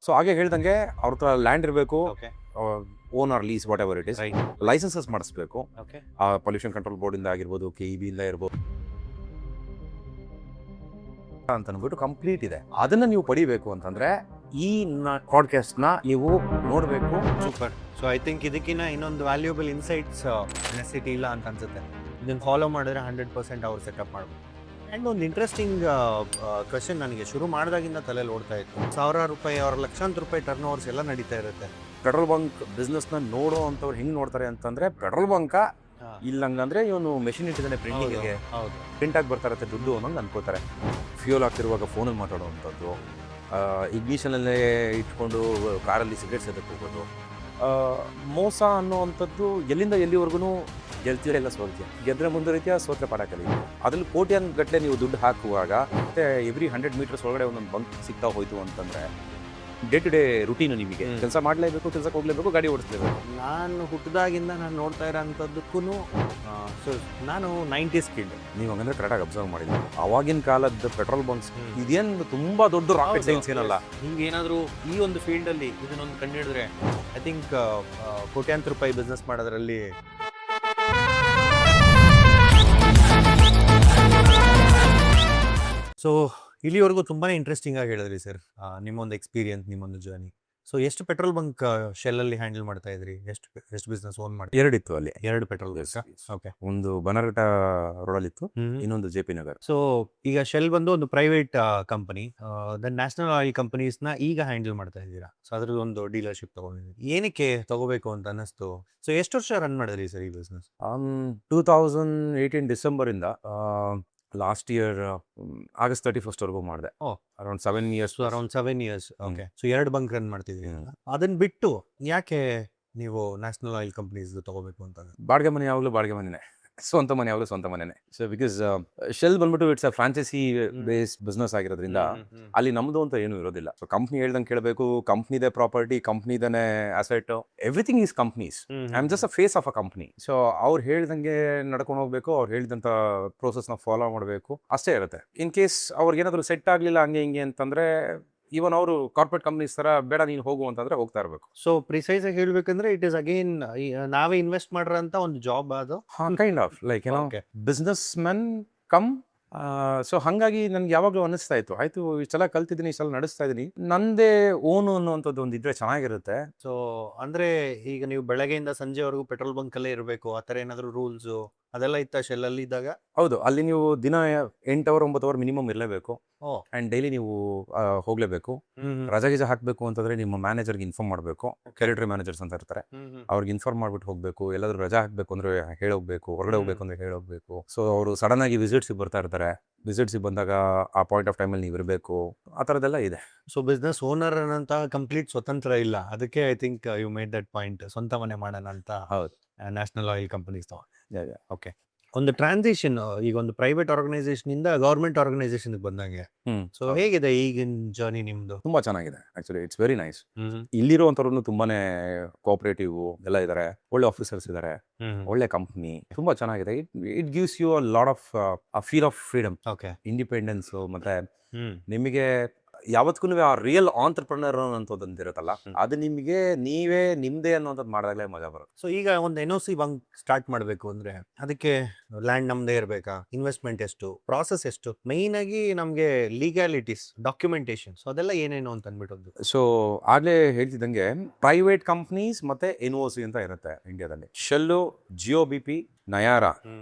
So ಹಾಗೆ ಹೇಳ್ದಂಗೆ ಅವ್ರ ಹತ್ರ ಲ್ಯಾಂಡ್ ಇರಬೇಕು, okay own or lease whatever it is, right licenses ಮಾಡಿಸ್ಬೇಕು. ಓಕೆ ಪೊಲ್ಯೂಷನ್ ಕಂಟ್ರೋಲ್ ಬೋರ್ಡ್ ಇಂದ ಆಗಿರ್ಬೋದು, KEB ಇಂದ ಇರ್ಬೋದು ಅಂತ ಅಂದ್ಬಿಟ್ಟು ಕಂಪ್ಲೀಟ್ ಇದೆ. ಅದನ್ನ ನೀವು ಪಡಿಬೇಕು ಅಂತಂದ್ರೆ ಈ ಪಾಡ್ಕಾಸ್ಟ್ ನ ನೀವು ನೋಡ್ಬೇಕು. ಸೂಪರ್. ಸೊ ಐ ಥಿಂಕ್ ಇದಕ್ಕಿಂತ ಇನ್ನೊಂದು ವ್ಯಾಲ್ಯೂಬಲ್ ಇನ್ಸೈಟ್ಸ್ ನೆಸೆಸಿಟಿ ಇಲ್ಲ ಅಂತ ಅನ್ಸುತ್ತೆ. ಇದನ್ನು ಫಾಲೋ ಮಾಡಿದ್ರೆ 100% ಅವ್ರು ಸೆಟಪ್ ಮಾಡ್ಬೋದು. ಆ್ಯಂಡ್ ಒಂದು ಇಂಟ್ರೆಸ್ಟಿಂಗ್ ಕ್ವೆಶನ್ ನನಗೆ ಶುರು ಮಾಡಿದಾಗಿಂದ ತಲೆಯಲ್ಲಿ ಓಡ್ತಾ ಇತ್ತು. ಸಾವಿರಾರು ರೂಪಾಯಿ ಅವ್ರ ಲಕ್ಷಾಂತರ ರೂಪಾಯಿ ಟರ್ನ್ ಓವರ್ಸ್ ಎಲ್ಲ ನಡೀತಾ ಇರುತ್ತೆ. ಪೆಟ್ರೋಲ್ ಬಂಕ್ ಬಿಸ್ನೆಸ್ ನ ನೋಡೋ ಅಂತವ್ರು ಹೆಂಗ್ ನೋಡ್ತಾರೆ ಅಂತಂದ್ರೆ, ಪೆಟ್ರೋಲ್ ಬಂಕ ಇಲ್ಲ ಹಂಗಂದ್ರೆ ಇವನು ಮೆಷಿನ್ ಇಟ್ಟಿದ್ದಾನೆ ಪ್ರಿಂಟಿಂಗ್ಗೆ, ಹೌದು ಪ್ರಿಂಟ್ ಆಗಿ ಬರ್ತಾ ಇರುತ್ತೆ ದುಡ್ಡು ಅನ್ನೋದು ಅನ್ಕೋತಾರೆ. ಫ್ಯೂಲ್ ಆಗ್ತಿರುವಾಗ ಫೋನಲ್ಲಿ ಮಾತಾಡುವಂಥದ್ದು, ಇಗ್ನಿಷನಲ್ಲೇ ಇಟ್ಕೊಂಡು ಕಾರಲ್ಲಿ ಸಿಗರೇಟ್ ಸೇದಕ್ಕೆ ಹೋಗೋದು, ಮೋಸ ಅನ್ನೋವಂಥದ್ದು ಎಲ್ಲಿಂದ ಎಲ್ಲಿವರೆಗೂ ಗೆಲ್ತೀರ ಇಲ್ಲ ಸೋಲ್ತೀಯ, ಗೆದ್ರೆ ಮುಂದುವರಿತೀಯ, ಸೋತ್ರೆ ಪಾಠ ಕಲಿ. ಅದ್ರಲ್ಲಿ ಕೋಟ್ಯಾನ್ ಗಟ್ಟಲೆ ನೀವು ದುಡ್ಡು ಹಾಕುವಾಗ ಮತ್ತೆ ಎವ್ರಿ 100 ಮೀಟರ್ಸ್ ಒಳಗಡೆ ಒಂದೊಂದು ಬಂಕ್ ಸಿಗ್ತಾ ಹೋಯ್ತು ಅಂತಂದ್ರೆ ಡೇ ಟು ಡೇ ರುಟೀನು. ನಿಮಗೆ ಕೆಲಸ ಮಾಡಲೇಬೇಕು, ಕೆಲಸಕ್ಕೆ ಹೋಗ್ಲೇಬೇಕು, ಗಾಡಿ ಓಡಿಸ್ಲೇಬೇಕು. ನಾನು ಹುಟ್ಟಿದಾಗಿಂದ ನಾನು ನೋಡ್ತಾ ಇರೋ ಅಂಥದ್ದಕ್ಕೂ ಸೊ ನಾನು 90s ಕಿಡ್. ನೀವು ಹಂಗಂದ್ರೆ ಕರೆಕ್ಟಾಗಿ ಅಬ್ಸರ್ವ್ ಮಾಡಿದ್ರಿ. ಅವಾಗಿನ ಕಾಲದ ಪೆಟ್ರೋಲ್ ಬಂಕ್ಸ್ ಇದೇನು ತುಂಬಾ ದೊಡ್ಡ ರಾಕೆಟ್ ಸೈನ್ಸ್ ಏನಲ್ಲ. ಹಿಂಗೆ ಏನಾದರೂ ಈ ಒಂದು ಫೀಲ್ಡಲ್ಲಿ ಇದನ್ನೊಂದು ಕಂಡು ಹಿಡಿದ್ರೆ ಐ ಥಿಂಕ್ ಕೋಟ್ಯಾಂತರ ರೂಪಾಯಿ ಬಿಸ್ನೆಸ್ ಮಾಡೋದ್ರಲ್ಲಿ. ಸೊ ಇಲ್ಲಿವರೆಗೂ ತುಂಬಾ ಇಂಟ್ರೆಸ್ಟಿಂಗ್ ಆಗಿ ಹೇಳಿದ್ರಿ ಸರ್, ನಿಮ್ಮೊಂದು ಎಕ್ಸ್ಪೀರಿಯನ್ಸ್, ನಿಮ್ಮೊಂದು ಜರ್ನಿ. ಸೊ ಎಷ್ಟು ಪೆಟ್ರೋಲ್ ಬಂಕ್ ಶೆಲ್ಲಲ್ಲಿ ಹ್ಯಾಂಡಲ್ ಮಾಡ್ತಾ ಇದ್ರಿ? ಎಷ್ಟು ಬಿಸ್ನೆಸ್ ಓನ್ ಮಾಡಿ? ಎರಡಿತ್ತು ಅಲ್ಲಿ. 2 ಪೆಟ್ರೋಲ್ ಬಂಕ್. ಓಕೆ. ಒಂದು ಬನರಘಟ್ಟ ರೋಡಲ್ಲಿತ್ತು, ಇನ್ನೊಂದು JP ನಗರ್. ಸೊ ಈಗ ಶೆಲ್ ಬಂದು ಒಂದು private company, then national oil ಕಂಪನೀಸ್ನ ಈಗ ಹ್ಯಾಂಡಲ್ ಮಾಡ್ತಾ ಇದ್ದೀರಾ. ಸೊ ಅದ್ರದ್ದು ಒಂದು ಡೀಲರ್ಶಿಪ್ ತಗೊಂಡಿದ್ದೀರಿ. ಏನಕ್ಕೆ ತಗೋಬೇಕು ಅಂತ ಅನ್ನಿಸ್ತು? ಸೊ ಎಷ್ಟು ವರ್ಷ ರನ್ ಮಾಡಿದ್ರಿ ಸರ್ ಈ ಬಿಸ್ನೆಸ್? 2018 ಡಿಸೆಂಬರಿಂದ ಲಾಸ್ಟ್ ಇಯರ್ August 31st ವರೆಗೂ ಮಾಡಿದೆ. Around 7 years. So around 7 years. Okay. So 2 bunk run ಮಾಡ್ತಿದ್ದೀರಿ. ಅದನ್ನ ಬಿಟ್ಟು ಯಾಕೆ ನೀವು ನ್ಯಾಷನಲ್ ಆಯಿಲ್ ಕಂಪನೀಸ್ ತಗೋಬೇಕು ಅಂತ? ಬಾಡಿಗೆ ಮನೆ ಯಾವಾಗಲೂ ಬಾಡಿಗೆ ಮನೆನೇ, ಸ್ವಂತ ಮನೆ ಯಾವಾಗಲೂ ಸ್ವಂತ ಮನೆನೇ. ಸೊ ಬಿಕಾಸ್ ಶೆಲ್ ಬಂದ್ಬಿಟ್ಟು it's a franchise based business ಆಗಿರೋದ್ರಿಂದ ಅಲ್ಲಿ ನಮ್ದು ಅಂತ ಏನೂ ಇರೋದಿಲ್ಲ. ಸೊ ಕಂಪ್ನಿ ಹೇಳ್ದಂಗೆ ಕೇಳಬೇಕು, ಕಂಪ್ನಿದೇ ಪ್ರಾಪರ್ಟಿ, ಕಂಪ್ನಿದೇ asset, everything is company's. I am just a face of a company. So ಅವ್ರು ಹೇಳ್ದಂಗೆ ನಡ್ಕೊಂಡು ಹೋಗ್ಬೇಕು, ಅವ್ರು ಹೇಳಿದಂಥ ಪ್ರೋಸೆಸ್ನ ಫಾಲೋ ಮಾಡಬೇಕು, ಅಷ್ಟೇ ಇರುತ್ತೆ. ಇನ್ ಕೇಸ್ ಅವ್ರಿಗೆ ಏನಾದರೂ ಸೆಟ್ ಆಗಲಿಲ್ಲ ಹಂಗೆ ಹಿಂಗೆ ಅಂತಂದರೆ, ಈವನ್ ಅವರು ಕಾರ್ಪೊರೇಟ್ ಕಂಪ್ನೀಸ್ ಥರ ಬೇಡ ನೀನು ಹೋಗು ಅಂತಂದ್ರೆ ಹೋಗ್ತಾ ಇರಬೇಕು. ಸೊ ಪ್ರಿಸೈಸ್ ಆಗಿ ಹೇಳ್ಬೇಕಂದ್ರೆ ಇಟ್ ಇಸ್ ಅಗೇನ್ ನಾವೇ ಇನ್ವೆಸ್ಟ್ ಮಾಡಿರೋಂಥ ಒಂದು ಜಾಬ್ ಅದು. ಕೈಂಡ್ ಆಫ್ ಲೈಕ್ ಏನೋ ಬಿಸ್ನೆಸ್ ಮೆನ್ ಕಮ್. ಸೊ ಹಾಗಾಗಿ ನನ್ಗೆ ಯಾವಾಗಲೂ ಅನ್ನಿಸ್ತಾ ಇತ್ತು, ಆಯ್ತು ಇಷ್ಟೆಲ್ಲ ಕಲ್ತಿದ್ದೀನಿ, ಇಷ್ಟೆಲ್ಲ ನಡೆಸ್ತಾ ಇದ್ದೀನಿ, ನಂದೇ ಓನು ಅನ್ನುವಂಥದ್ದು ಒಂದು ಇದ್ರೆ ಚೆನ್ನಾಗಿರುತ್ತೆ. ಸೊ ಅಂದ್ರೆ ಈಗ ನೀವು ಬೆಳಗ್ಗೆಯಿಂದ ಸಂಜೆವರೆಗೂ ಪೆಟ್ರೋಲ್ ಬಂಕ್ ಅಲ್ಲೇ ಇರಬೇಕು, ಆ ಥರ ಏನಾದರೂ ರೂಲ್ಸ್ ಅದೆಲ್ಲ ಇತ್ತ ಶೆಲ್ಲಲ್ಲಿ ಇದ್ದಾಗ? ಹೌದು, ಅಲ್ಲಿ ನೀವು ದಿನ 8 hour 9 hour ಮಿನಿಮಮ್ ಇರಲೇಬೇಕು. ಅಂಡ್ ಡೈಲಿ ನೀವು ಹೋಗ್ಲೇಬೇಕು. ರಜೆ ಗಿಜೆ ಹಾಕಬೇಕು ಅಂತಂದ್ರೆ ನಿಮ್ಮ ಮ್ಯಾನೇಜರ್ಗೆ ಇನ್ಫಾರ್ಮ್ ಮಾಡಬೇಕು. ಟೆರಿಟರಿ ಮ್ಯಾನೇಜರ್ಸ್ ಅಂತ ಇರ್ತಾರೆ, ಅವ್ರಿಗೆ ಇನ್ಫಾರ್ಮ್ ಮಾಡ್ಬಿಟ್ಟು ಹೋಗ್ಬೇಕು. ಎಲ್ಲಾದ್ರೂ ರಜಾ ಹಾಕ್ಬೇಕು ಅಂದ್ರೆ ಹೇಳೋಗ್ಬೇಕು, ಹೊರಗಡೆ ಹೋಗ್ಬೇಕು ಅಂದ್ರೆ ಹೇಳೋಗ್ಬೇಕು. ಸೊ ಅವರು ಸಡನ್ ಆಗಿ ವಿಸಿಟ್ಸಿಗೆ ಬರ್ತಾ ಇರ್ತಾರೆ, ವಿಸಿಟ್ಸಿಗೆ ಬಂದಾಗ ಆ ಪಾಯಿಂಟ್ ಆಫ್ ಟೈಮಲ್ಲಿ ನೀವು ಇರಬೇಕು. ಆ ಥರದ್ದೆಲ್ಲ ಇದೆ. ಸೊ ಬಿಸ್ನೆಸ್ ಓನರ್ ಅನ್ನಂತ ಕಂಪ್ಲೀಟ್ ಸ್ವತಂತ್ರ ಇಲ್ಲ. ಅದಕ್ಕೆ I think you made that point, ಸ್ವಂತ ಮನೆ ಮಾಡೋಣ ಅಂತ. ಹೌದು, ನ್ಯಾಷನಲ್ ಆಯಿಲ್ ಕಂಪನೀಸ್. ಓಕೆ. ಒಂದು ಟ್ರಾನ್ಸಿಷನ್, ಈಗ ಒಂದು ಪ್ರೈವೇಟ್ ಆರ್ಗನೈಸೇಷನ್ ಇಂದ ಗವರ್ಮೆಂಟ್ ಆರ್ಗನೈಸೇಷನ್ ಬಂದಂಗೆ. ಸೊ ಹೇಗಿದೆ ಈಗಿನ ಜರ್ನಿ ನಿಮ್ದು? ತುಂಬಾ ಚೆನ್ನಾಗಿದೆ ಆಕ್ಚುಲಿ, ಇಟ್ಸ್ ವೆರಿ ನೈಸ್. ಇಲ್ಲಿರುವಂತವ್ರು ತುಂಬಾನೇ ಕೋಆಪರೇಟಿವ್ ಎಲ್ಲ ಇದಾರೆ, ಒಳ್ಳೆ ಆಫೀಸರ್ಸ್ ಇದಾರೆ, ಒಳ್ಳೆ ಕಂಪ್ನಿ, ತುಂಬಾ ಚೆನ್ನಾಗಿದೆ. It gives you a lot of feel of freedom, okay, independence. ಮತ್ತೆ ನಿಮಗೆ ಯಾವತ್ಗೂ ಆ ರಿಯಲ್ ಆಂಟ್ರಪ್ರನರ್ ಅನ್ನೋಂಥದ್ದು ಇರುತ್ತಲ್ಲ, ಅದು ನಿಮಗೆ ನೀವೇ ನಿಮ್ದೇ ಅನ್ನೋಂಥದ್ದು ಮಾಡಿದಾಗಲೇ ಮಜಾ ಬರುತ್ತೆ. ಸೊ ಈಗ ಒಂದು NOC ಬಂಕ್ ಸ್ಟಾರ್ಟ್ ಮಾಡಬೇಕು ಅಂದ್ರೆ ಅದಕ್ಕೆ ಲ್ಯಾಂಡ್ ನಮ್ದೇ ಇರಬೇಕಾ? ಇನ್ವೆಸ್ಟ್ಮೆಂಟ್ ಎಷ್ಟು? ಪ್ರಾಸೆಸ್ ಎಷ್ಟು? ಮೈನ್ ಆಗಿ ನಮಗೆ ಲೀಗಾಲಿಟೀಸ್, ಡಾಕ್ಯುಮೆಂಟೇಶನ್, ಸೊ ಅದೆಲ್ಲ ಏನೇನು ಅಂತ ಅಂದ್ಬಿಟ್ಟು. ಸೊ ಆಗ್ಲೇ ಹೇಳ್ತಿದ್ದಂಗೆ ಪ್ರೈವೇಟ್ ಕಂಪ್ನೀಸ್ ಮತ್ತೆ NOC ಅಂತ ಇರುತ್ತೆ ಇಂಡಿಯಾದಲ್ಲಿ. ಶೆಲ್ಲು, GOBP, ನಯಾರಾ,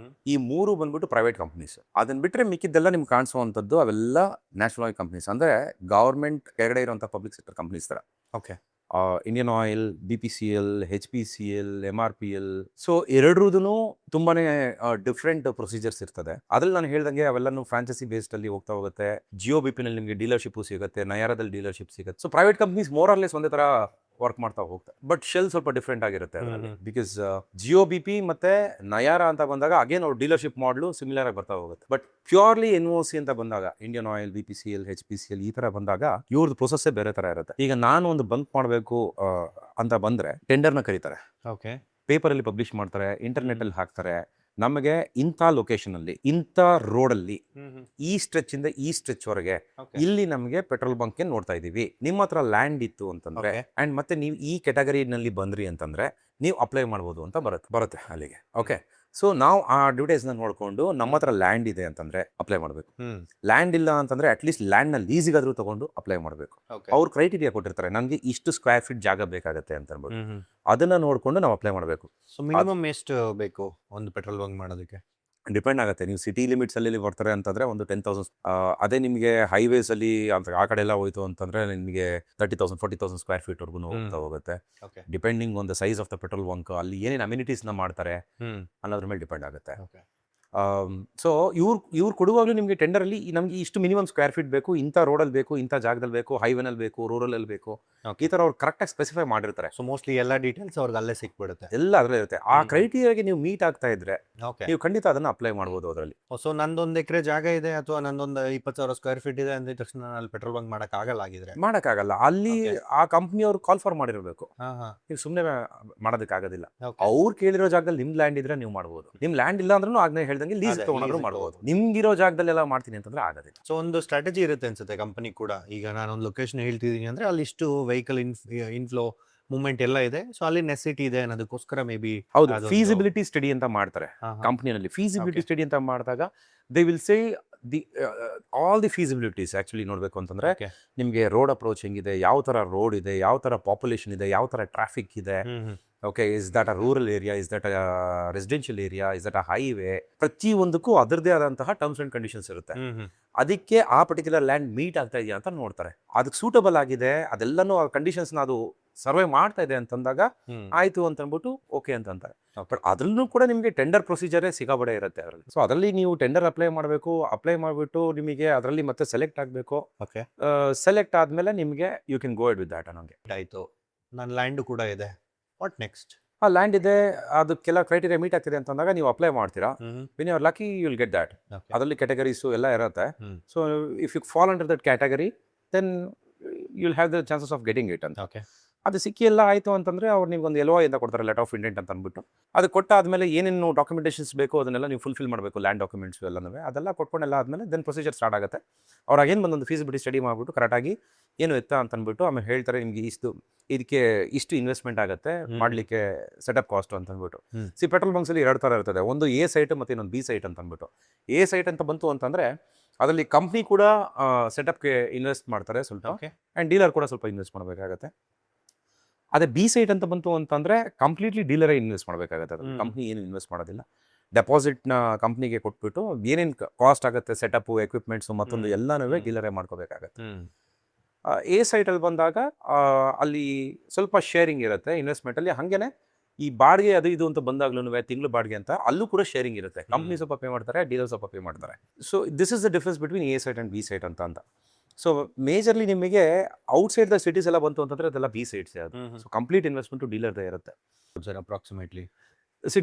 ಈ 3 ಬಂದ್ಬಿಟ್ಟು ಪ್ರೈವೇಟ್ ಕಂಪ್ನೀಸ್. ಅದನ್ನ ಬಿಟ್ರೆ ಮಿಕ್ಕಿದ್ದೆಲ್ಲ ನಿಮ್ಗೆ ಕಾಣಿಸುವಂಥದ್ದು ಅವೆಲ್ಲ ನ್ಯಾಷನಲ್ ಆಯಿಲ್ ಕಂಪ್ನೀಸ್, ಅಂದ್ರೆ ಗವರ್ಮೆಂಟ್ ಕೆಳಗಡೆ ಇರುವಂಥ ಪಬ್ಲಿಕ್ ಸೆಕ್ಟರ್ ಕಂಪ್ನೀಸ್ ತರ. Okay. Indian oil, BPCL, HPCL, MRPL. So ಎರಡರೂದೂ ತುಂಬಾನೇ ಡಿಫ್ರೆಂಟ್ ಪ್ರೊಸೀಜರ್ಸ್ ಇರ್ತದೆ. ಅದ್ರಲ್ಲಿ ನಾನು ಹೇಳ್ದಂಗೆ ಅವೆಲ್ಲನೂ ಫ್ರಾಂಚೈಸಿ ಬೇಸ್ಡ್ ಅಲ್ಲಿ ಹೋಗ್ತಾ ಹೋಗುತ್ತೆ. GOBP ನಲ್ಲಿ ನಿಮಗೆ ಡೀಲರ್ಶಿಪ್ ಸಿಗುತ್ತೆ, ನಯಾರದಲ್ಲಿ ಡೀಲರ್ಶಿಪ್ ಸಿಗುತ್ತೆ. So private companies more or less ಒಂದೇ ತರ ವರ್ಕ್ ಮಾಡ್ತಾ ಹೋಗ್ತಾರೆ. ಬಟ್ ಶೆಲ್ ಸ್ವಲ್ಪ ಡಿಫ್ರೆಂಟ್ ಆಗಿರುತ್ತೆ, ಬಿಕಾಸ್ GOBP ಮತ್ತೆ ನಯಾರಾ ಅಂತ ಬಂದಾಗ ಅಗೇನ್ ಅವ್ರು ಡೀಲರ್ಶಿಪ್ ಮಾಡಲು ಸಿಮಿಲರ್ ಆಗಿ ಬರ್ತಾ ಹೋಗುತ್ತೆ. ಬಟ್ ಪ್ಯೂರ್ಲಿ NOC ಅಂತ ಬಂದಾಗ, ಇಂಡಿಯನ್ ಆಯಿಲ್, BPCL, HPCL ಈ ತರ ಬಂದಾಗ ಇವ್ರದ್ದು ಪ್ರೊಸೆಸ್ಸೇ ಬೇರೆ ತರ ಇರುತ್ತೆ. ಈಗ ನಾನು ಒಂದು ಬಂಕ್ ಮಾಡಬೇಕು ಅಂತ ಬಂದ್ರೆ ಟೆಂಡರ್ನ ಕರೀತಾರೆ, ಓಕೆ, ಪೇಪರ್ ಅಲ್ಲಿ ಪಬ್ಲಿಷ್ ಮಾಡ್ತಾರೆ, ಇಂಟರ್ನೆಟ್ ಅಲ್ಲಿ ಹಾಕ್ತಾರೆ, ನಮಗೆ ಇಂಥ ಲೊಕೇಶನಲ್ಲಿ ಇಂಥ ರೋಡಲ್ಲಿ ಈ ಸ್ಟ್ರೆಚ್ಚಿಂದ ಈ ಸ್ಟ್ರೆಚ್ವರೆಗೆ ಇಲ್ಲಿ ನಮಗೆ ಪೆಟ್ರೋಲ್ ಬಂಕ್ ನೋಡ್ತಾ ಇದೀವಿ, ನಿಮ್ಮ ಹತ್ರ ಲ್ಯಾಂಡ್ ಇತ್ತು ಅಂತಂದ್ರೆ ಅಂಡ್ ಮತ್ತೆ ನೀವು ಈ ಕೆಟಗರಿನಲ್ಲಿ ಬಂದ್ರಿ ಅಂತಂದ್ರೆ ನೀವು ಅಪ್ಲೈ ಮಾಡ್ಬೋದು ಅಂತ ಬರುತ್ತೆ ಅಲ್ಲಿಗೆ. ಓಕೆ, ಸೊ ನಾವು ಆ ಅಡ್ವರ್ಟೈಸ್ನ ನೋಡ್ಕೊಂಡು ನಮ್ಮ ಹತ್ರ ಲ್ಯಾಂಡ್ ಇದೆ ಅಂತಂದ್ರೆ ಅಪ್ಲೈ ಮಾಡಬೇಕು. ಲ್ಯಾಂಡ್ ಇಲ್ಲ ಅಂತಂದ್ರೆ ಅಟ್ಲೀಸ್ಟ್ ಲ್ಯಾಂಡ್ನ ಲೀಸಿಗಾದ್ರೂ ತಗೊಂಡು ಅಪ್ಲೈ ಮಾಡಬೇಕು. ಅವ್ರು ಕ್ರೈಟೀರಿಯಾ ಕೊಟ್ಟಿರ್ತಾರೆ, ನನಗೆ ಇಷ್ಟು ಸ್ಕ್ವೇರ್ ಫೀಟ್ ಜಾಗ ಬೇಕಾಗುತ್ತೆ ಅಂತ ಅನ್ಬೋದು. ಅದನ್ನ ನೋಡ್ಕೊಂಡು ನಾವು ಅಪ್ಲೈ ಮಾಡಬೇಕು. ಸೊ ಮಿನಿಮಮ್ ಎಷ್ಟು ಬೇಕು ಒಂದು ಪೆಟ್ರೋಲ್ ಬಂಕ್ ಮಾಡೋದಕ್ಕೆ? ಡಿಪೆಂಡ್ ಆಗುತ್ತೆ. ನೀವು ಸಿಟಿ ಲಿಮಿಟ್ಸ್ ಅಲ್ಲಿ ಬರ್ತಾರೆ ಅಂತಂದ್ರೆ ಒಂದು 10,000. ಅದೇ ನಿಮಗೆ ಹೈವೇಸ್ ಅಲ್ಲಿ ಆ ಕಡೆ ಎಲ್ಲ ಹೋಯ್ತು ಅಂತಂದ್ರೆ ನಿಮಗೆ 30,000 40,000 ಸ್ಕ್ವೇರ್ ಫೀಟ್ ವರ್ಗು ಹೋಗ್ತಾ ಹೋಗುತ್ತೆ. Depending on the size of the petrol bunk, ಅಲ್ಲಿ ಏನೇನು ಅಮ್ಯುನಿಟೀಸ್ ನ ಮಾಡ್ತಾರೆ ಅನ್ನೋದ್ರ ಮೇಲೆ ಡಿಪೆಂಡ್ ಆಗುತ್ತೆ. ಸೊ ಇವ್ರು ಕೊಡುವಾಗಲೂ ನಿಮಗೆ ಟೆಂಡರಲ್ಲಿ ನಮಗೆ ಇಷ್ಟು ಮಿನಿಮಮ್ ಸ್ಕ್ವೇರ್ ಫೀಟ್ ಬೇಕು, ಇಂಥ ರೋಡಲ್ಲಿ ಬೇಕು, ಇಂಥ ಜಾಗದಲ್ಲಿ ಬೇಕು, ಹೈವೇನಲ್ಲಿ ಬೇಕು, ರೂರಲಲ್ಲಿ ಬೇಕು, ಈ ಥರ ಅವ್ರು ಕರೆಕ್ಟಾಗಿ ಸ್ಪೆಸಿಫೈ ಮಾಡಿರ್ತಾರೆ. ಸೊ ಮೋಸ್ಟ್ಲಿ ಎಲ್ಲ ಡೀಟೇಲ್ಸ್ ಅವ್ರಿಗೆ ಅಲ್ಲೇ ಸಿಕ್ಬಿಡುತ್ತೆ, ಎಲ್ಲ ಅದರಲ್ಲೇ ಇರುತ್ತೆ. ಆ ಕ್ರೈಟೀರಿಯಾಗೆ ನೀವು ಮೀಟ್ ಆಗ್ತಾ ಇದ್ರೆ ನೀವು ಖಂಡಿತ ಅದನ್ನ ಅಪ್ಲೈ ಮಾಡ್ಬೋದು ಅದರಲ್ಲಿ. ಸೊ ನಂದೊಂದು ಎಕರೆ ಜಾಗ ಇದೆ ಅಥವಾ ನಂದೊಂದು 20,000 ಸ್ಕ್ವೇರ್ ಫೀಟ್ ಇದೆ ಅಂದ ತಕ್ಷಣ ಅಲ್ಲಿ ಪೆಟ್ರೋಲ್ ಬಂಕ್ ಮಾಡೋಕ್ಕಾಗಲ್ಲ. ಅಲ್ಲಿ ಆ ಕಂಪ್ನಿಯವ್ರು ಕಾಲ್ ಫಾರ್ ಮಾಡಿರ್ಬೇಕು, ನೀವು ಸುಮ್ಮನೆ ಮಾಡೋದಕ್ಕಾಗೋದಿಲ್ಲ. ಅವ್ರು ಕೇಳಿರೋ ಜಾಗದಲ್ಲಿ ನಿಮ್ ಲ್ಯಾಂಡ್ ಇದ್ರೆ ನೀವು ಮಾಡ್ಬೋದು. ನಿಮ್ ಲ್ಯಾಂಡ್ ಇಲ್ಲ ಅಂದ್ರೂ ಆಗ್ನೇ ಹೇಳ್ದಂಗೆ ಲೀಸ್ ತಗೊಂಡ್ರು ಮಾಡ್ಬೋದು. ನಿಮ್ಗಿರೋ ಜಾಗದಲ್ಲಿ ಎಲ್ಲ ಮಾಡ್ತೀನಿ ಅಂತಂದ್ರೆ ಆಗೋದಿಲ್ಲ. ಸೊ ಒಂದು ಸ್ಟ್ರಾಟಜಿ ಇರುತ್ತೆ ಅನ್ಸುತ್ತೆ ಕಂಪನಿ ಕೂಡ. ಈಗ ನಾನೊಂದು ಲೊಕೇಶನ್ ಹೇಳ್ತಿದ್ದೀನಿ ಅಂದ್ರೆ ಅಲ್ಲಿ ಇಷ್ಟು ವೆಹಿಕಲ್ ಇನ್ಫ್ಲೋ ಮೂವ್ಮೆಂಟ್ ಎಲ್ಲ ಇದೆ, ಸೊ ಅಲ್ಲಿ ನೆಸಿಟಿ ಇದೆ ಅನ್ನೋದಕ್ಕೋಸ್ಕರ ಮೇ ಬಿ ಹೌದು ಫೀಸಿಬಿಲಿಟಿ ಸ್ಟಡಿ ಅಂತ ಮಾಡ್ತಾರೆ ಕಂಪ್ನಿಯಲ್ಲಿ. ಫೀಸಿಬಿಲಿಟಿ ಸ್ಟಡಿ ಅಂತ ಮಾಡಿದಾಗ they will say all the feasibilities. Actually ನೋಡ್ಬೇಕು ಅಂತಂದ್ರೆ ನಿಮ್ಗೆ ರೋಡ್ ಅಪ್ರೋಚ್ ಹೆಂಗಿದೆ, ಯಾವ ತರ ರೋಡ್ ಇದೆ, ಯಾವ ತರ ಪಾಪ್ಯುಲೇಷನ್ ಇದೆ, ಯಾವ ತರ ಟ್ರಾಫಿಕ್ ಇದೆ. Okay, is that a rural area, is that a residential area, is that a highway, ಪ್ರತಿಯೊಂದಕ್ಕೂ ಅದರದೇ ಆದಂತಹ ಟರ್ಮ್ಸ್ ಅಂಡ್ ಕಂಡೀಷನ್ಸ್ ಇರುತ್ತೆ. ಅದಕ್ಕೆ ಆ ಪರ್ಟಿಕ್ಯುಲರ್ ಲ್ಯಾಂಡ್ ಮೀಟ್ ಆಗ್ತಾ ಇದೆಯಾ ಅಂತ ನೋಡ್ತಾರೆ. ಅದಕ್ಕೆ ಸೂಟಬಲ್ ಆಗಿದೆ, ಅದೆಲ್ಲನೂ ಆ ಕಂಡೀಷನ್ಸ್ನ ಅದು ಸರ್ವೆ ಮಾಡ್ತಾ ಇದೆ ಅಂತಂದಾಗ ಆಯ್ತು ಅಂತ ಅಂದ್ಬಿಟ್ಟು ಓಕೆ ಅಂತಂತಾರೆ. ಬಟ್ ಅದ್ರಲ್ಲೂ ಕೂಡ ನಿಮಗೆ ಟೆಂಡರ್ ಪ್ರೊಸೀಜರೇ ಸಿಗಾಬಡೆ ಇರುತ್ತೆ ಅದರಲ್ಲಿ. ಸೊ ಅದರಲ್ಲಿ ನೀವು ಟೆಂಡರ್ ಅಪ್ಲೈ ಮಾಡಬೇಕು. ಅಪ್ಲೈ ಮಾಡಿಬಿಟ್ಟು ನಿಮಗೆ ಅದರಲ್ಲಿ ಮತ್ತೆ ಸೆಲೆಕ್ಟ್ ಆಗಬೇಕು. ಓಕೆ, ಸೆಲೆಕ್ಟ್ ಆದ್ಮೇಲೆ ನಿಮಗೆ you can go it with that ಅನ್ನೋಂಗೆ. ಆಯ್ತು, ನನ್ನ ಲ್ಯಾಂಡ್ ಕೂಡ ಇದೆ, ವಾಟ್ ನೆಕ್ಸ್ಟ್? ಆ ಲ್ಯಾಂಡ್ ಇದೆ, ಅದಕ್ಕೆಲ್ಲ ಕ್ರೈಟೀರಿಯಾ ಮೀಟ್ ಆಗ್ತಿದೆ ಅಂತಂದಾಗ ನೀವು ಅಪ್ಲೈ ಮಾಡ್ತೀರಾ. When you are lucky you will get that. ಅದರಲ್ಲಿ ಕ್ಯಾಟಗರೀಸು ಎಲ್ಲ ಇರುತ್ತೆ. So if you fall under that category then you will have the chances of getting it ಅಂತ. ಓಕೆ, ಅದು ಸಿಕ್ಕಿ ಎಲ್ಲ ಆಯಿತು ಅಂತಂದರೆ ಅವ್ರು ನಿಮ್ಗೊಂದು LOI ಅಂತ ಕೊಡ್ತಾರೆ, ಲೆಟರ್ ಆಫ್ ಇಂಟೆಂಟ್ ಅಂತ ಅಂದ್ಬಿಟ್ಟು. ಅದು ಕೊಟ್ಟಾದ್ಮೇಲೆ ಏನೇನು ಡಾಕ್ಯುಮೆಂಟೇಷನ್ಸ್ ಬೇಕು ಅದನ್ನೆಲ್ಲ ನೀವು ಫುಲ್ಫಿಲ್ ಮಾಡಬೇಕು. ಲ್ಯಾಂಡ್ ಡಾಕ್ಯುಮೆಂಟ್ಸ್ ಎಲ್ಲನೂ ಅದೆಲ್ಲ ಕೊಟ್ಕೊಂಡೆಲ್ಲ ಆದಮೇಲೆ ದೆನ್ ಪ್ರೊಸೀಜರ್ ಸ್ಟಾರ್ಟ್ ಆಗುತ್ತೆ. ಅವ್ರಾಗೇನು ಬಂದೊಂದು ಫೀಸಿಬಿಲಿಟಿ ಸ್ಟಡಿ ಮಾಡಿಬಿಟ್ಟು ಕರೆಕ್ಟಾಗಿ ಏನು ಎತ್ತ ಅಂತ ಅಂದ್ಬಿಟ್ಟು ಆಮೇಲೆ ಹೇಳ್ತಾರೆ ನಿಮಗೆ ಇದಕ್ಕೆ ಇಷ್ಟು ಇನ್ವೆಸ್ಟ್ಮೆಂಟ್ ಆಗುತ್ತೆ ಮಾಡಲಿಕ್ಕೆ, ಸೆಟಪ್ ಕಾಸ್ಟ್ ಅಂತ ಅಂದ್ಬಿಟ್ಟು. ಪೆಟ್ರೋಲ್ ಬಂಕ್ಸಲ್ಲಿ 2 ಥರ ಇರ್ತದೆ, ಒಂದು A ಸೈಟ್ ಮತ್ತು ಇನ್ನೊಂದು B ಸೈಟ್ ಅಂತ ಅಂದ್ಬಿಟ್ಟು. A ಸೈಟ್ ಅಂತ ಬಂತು ಅಂತಂದರೆ ಅದರಲ್ಲಿ ಕಂಪ್ನಿ ಕೂಡ ಸೆಟಪ್ಗೆ ಇನ್ವೆಸ್ಟ್ ಮಾಡ್ತಾರೆ ಸ್ವಲ್ಪ, ಆ್ಯಂಡ್ ಡೀಲರ್ ಕೂಡ ಸ್ವಲ್ಪ ಇನ್ವೆಸ್ಟ್ ಮಾಡಬೇಕಾಗತ್ತೆ. ಅದೇ B ಸೈಟ್ ಅಂತ ಬಂತು ಅಂತಂದರೆ ಕಂಪ್ಲೀಟ್ಲಿ ಡೀಲರೇ ಇನ್ವೆಸ್ಟ್ ಮಾಡಬೇಕಾಗತ್ತೆ. ಅದು ಕಂಪ್ನಿ ಏನು ಇನ್ವೆಸ್ಟ್ ಮಾಡೋದಿಲ್ಲ. ಡೆಪಾಸಿಟ್ನ ಕಂಪ್ನಿಗೆ ಕೊಟ್ಬಿಟ್ಟು ಏನೇನು ಕಾಸ್ಟ್ ಆಗುತ್ತೆ, ಸೆಟಪ್ಪು, ಎಕ್ವಿಪ್ಮೆಂಟ್ಸು, ಮತ್ತೊಂದು ಎಲ್ಲನೂ ಡೀಲರೇ ಮಾಡ್ಕೋಬೇಕಾಗತ್ತೆ. A ಸೈಟಲ್ಲಿ ಬಂದಾಗ ಅಲ್ಲಿ ಸ್ವಲ್ಪ ಶೇರಿಂಗ್ ಇರುತ್ತೆ ಇನ್ವೆಸ್ಟ್ಮೆಂಟಲ್ಲಿ. ಹಾಗೇನೆ ಈ ಬಾಡಿಗೆ ಅದು ಇದು ಅಂತ ಬಂದಾಗ್ಲೂ ತಿಂಗಳು ಬಾಡಿಗೆ ಅಂತ ಅಲ್ಲೂ ಕೂಡ ಶೇರಿಂಗ್ ಇರುತ್ತೆ. ಕಂಪ್ನಿ ಸ್ವಲ್ಪ ಪೇ ಮಾಡ್ತಾರೆ, ಡೀಲರ್ ಸ್ವಲ್ಪ ಪೇ ಮಾಡ್ತಾರೆ. So this is the difference between A site and B site ಅಂತ. ಸೊ ಮೇಜರ್ಲಿ ನಿಮಗೆ ಔಟ್ಸೈಡ್ ದ ಸಿಟೀಸ್ ಎಲ್ಲ ಬಂತು ಅಂತಂದರೆ ಅದೆಲ್ಲ B ಸೈಟ್ಸೇ ಅದು. ಸೊ ಕಂಪ್ಲೀಟ್ ಇನ್ವೆಸ್ಟ್ಮೆಂಟು ಡೀಲರ್ದೇ ಇರುತ್ತೆ. Sir approximately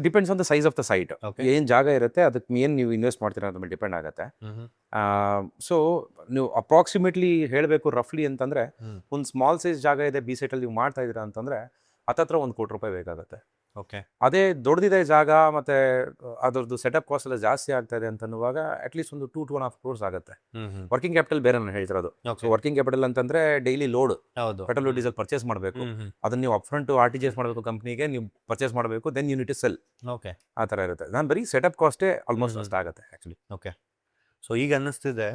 depends on the size of the site. ಏನು ಜಾಗ ಇರುತ್ತೆ ಅದಕ್ಕೆ ಏನು ನೀವು ಇನ್ವೆಸ್ಟ್ ಮಾಡ್ತೀರಾ ಅದ್ರ ಮೇಲೆ ಡಿಪೆಂಡ್ ಆಗುತ್ತೆ. ಸೊ ನೀವು ಅಪ್ರಾಕ್ಸಿಮೇಟ್ಲಿ ಹೇಳಬೇಕು ರಫ್ಲಿ ಅಂತಂದರೆ ಒಂದು ಸ್ಮಾಲ್ ಸೈಜ್ ಜಾಗ ಇದೆ B ಸೈಟಲ್ಲಿ ನೀವು ಮಾಡ್ತಾ ಇದ್ದೀರಾ ಅಂತಂದರೆ ಹತ್ತತ್ರ ₹1 ಕೋಟಿ ಬೇಕಾಗುತ್ತೆ. ಓಕೆ, ಅದೇ ದೊಡ್ಡದಿದೆ ಜಾಗ ಮತ್ತು ಅದರದ್ದು ಸೆಟಪ್ ಕಾಸ್ಟ್ ಎಲ್ಲ ಜಾಸ್ತಿ ಆಗ್ತಾ ಇದೆ ಅಂತನ್ನುವಾಗ ಅಟ್ಲೀಸ್ಟ್ ಒಂದು 2-2.5 crores ಆಗುತ್ತೆ. ವರ್ಕಿಂಗ್ ಕ್ಯಾಪಿಟಲ್ ಬೇರೆ ನಾನು ಹೇಳ್ತಿರೋದು. ಸೊ ವರ್ಕಿಂಗ್ ಕ್ಯಾಪಿಟಲ್ ಅಂತಂದ್ರೆ daily load, petrol diesel purchase ಮಾಡಬೇಕು, ಅದನ್ನ ನೀವು ಅಪ್ಫ್ರಂಟ್ RTGS ಮಾಡಬೇಕು, ಕಂಪ್ನಿಗೆ ನೀವು ಪರ್ಚೇಸ್ ಮಾಡಬೇಕು, then unit to sell. Okay, ಆ ಥರ ಇರುತ್ತೆ. ನಾನು ಬರೀ ಸೆಟಪ್ ಕಾಸ್ಟೇ ಆಲ್ಮೋಸ್ಟ್ ಅಷ್ಟು ಆಗುತ್ತೆ ಆ್ಯಕ್ಚುಲಿ. ಓಕೆ, ಸೊ ಈಗ ಅನ್ನಿಸ್ತಿದೆ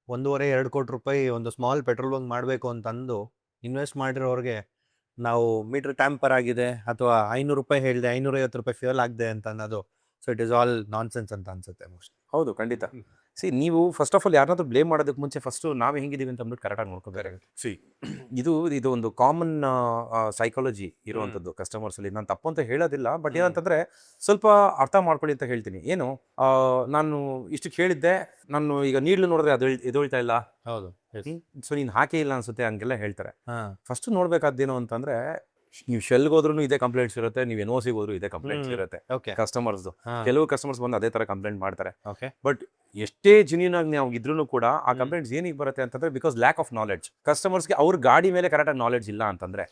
1.5-2 ಕೋಟಿ ರೂಪಾಯಿ ಒಂದು ಸ್ಮಾಲ್ ಪೆಟ್ರೋಲ್ ಬಂಕ್ ಮಾಡಬೇಕು ಅಂತಂದು ಇನ್ವೆಸ್ಟ್ ಮಾಡಿರೋರಿಗೆ ನಾವು ಮೀಟರ್ ಟ್ಯಾಂಪರ್ ಆಗಿದೆ ಅಥವಾ ₹500 ಹೇಳಿದೆ, ₹550 ಫ್ಯೂಯಲ್ ಆಗಿದೆ ಅಂತ ಅನ್ನೋದು, so it is all non sense ಅಂತ ಅನ್ಸುತ್ತೆ ಮೋಸ್ಟ್ಲಿ. ಹೌದು, ಖಂಡಿತ. ನೀವು ಫಸ್ಟ್ ಆಫ್ ಆಲ್ ಯಾರನ್ನಾದ್ರೂ ಬ್ಲೇಮ್ ಮಾಡೋದಕ್ಕೆ ಮುಂಚೆ ಫಸ್ಟ್ ನಾವು ಹೆಂಗಿದೀವಿ ಅಂತ ಅಂದ್ಬಿಟ್ಟು ಕರೆಕ್ಟಾಗಿ ನೋಡ್ಕೋಬೇಕಾಗುತ್ತೆ. ಇದು ಒಂದು ಕಾಮನ್ ಸೈಕಾಲಜಿ ಇರುವಂಥದ್ದು ಕಸ್ಟಮರ್ಸಲ್ಲಿ. ನಾನು ತಪ್ಪು ಅಂತ ಹೇಳೋದಿಲ್ಲ, ಬಟ್ ಏನಂತಂದರೆ ಸ್ವಲ್ಪ ಅರ್ಥ ಮಾಡ್ಕೊಳ್ಳಿ ಅಂತ ಹೇಳ್ತೀನಿ. ಏನು ನಾನು ಇಷ್ಟಕ್ಕೆ ಹೇಳಿದ್ದೆ, ನಾನು ಈಗ ನೀಡ್ಲು ನೋಡಿದ್ರೆ ಅದು ಎದೊಳ್ತಾ ಇಲ್ಲ, ಹೌದು, ಸೊ ನೀನು ಹಾಕೇ ಇಲ್ಲ ಅನ್ಸುತ್ತೆ ಹಂಗೆಲ್ಲ ಹೇಳ್ತಾರೆ. ಫಸ್ಟ್ ನೋಡ್ಬೇಕಾದ್ದೇನು ಅಂತಂದ್ರೆ ನೀವು ಶೆಲ್ಗೆ ಹೋದ್ರೂ ಇದೇ ಕಂಪ್ಲೇಂಟ್ಸ್ ಇರುತ್ತೆ, ನೀವು NOCಗೆ ಹೋದ್ರು ಇದೇ ಕಂಪ್ಲೇಂಟ್ಸ್ ಇರುತ್ತೆ ಕಸ್ಟಮರ್ಸ್. ಕೆಲವು ಕಸ್ಟಮರ್ಸ್ ಬಂದು ಅದೇ ತರ ಕಂಪ್ಲೇಂಟ್ ಮಾಡ್ತಾರೆ. ಬಟ್ ಎಷ್ಟೇ ಜೆನ್ಯೂನ್ ಆಗಿ ನಾವು ಇದ್ರೂ ಕೂಡ ಆ ಕಂಪ್ಲೇಂಟ್ಸ್ ಏನಿಗೆ ಬರುತ್ತೆ ಅಂತಂದ್ರೆ ಬಿಕಾಸ್ ಲ್ಯಾಕ್ ಆಫ್ ನಾಲೆಡ್ಜ್. ಕಸ್ಟಮರ್ಸ್ಗೆ ಅವ್ರ ಗಾಡಿ ಮೇಲೆ ಕರೆಕ್ಟಾಗಿ ನಾಲೆಡ್ಜ್ ಇಲ್ಲ ಅಂತಂದ್ರೆ,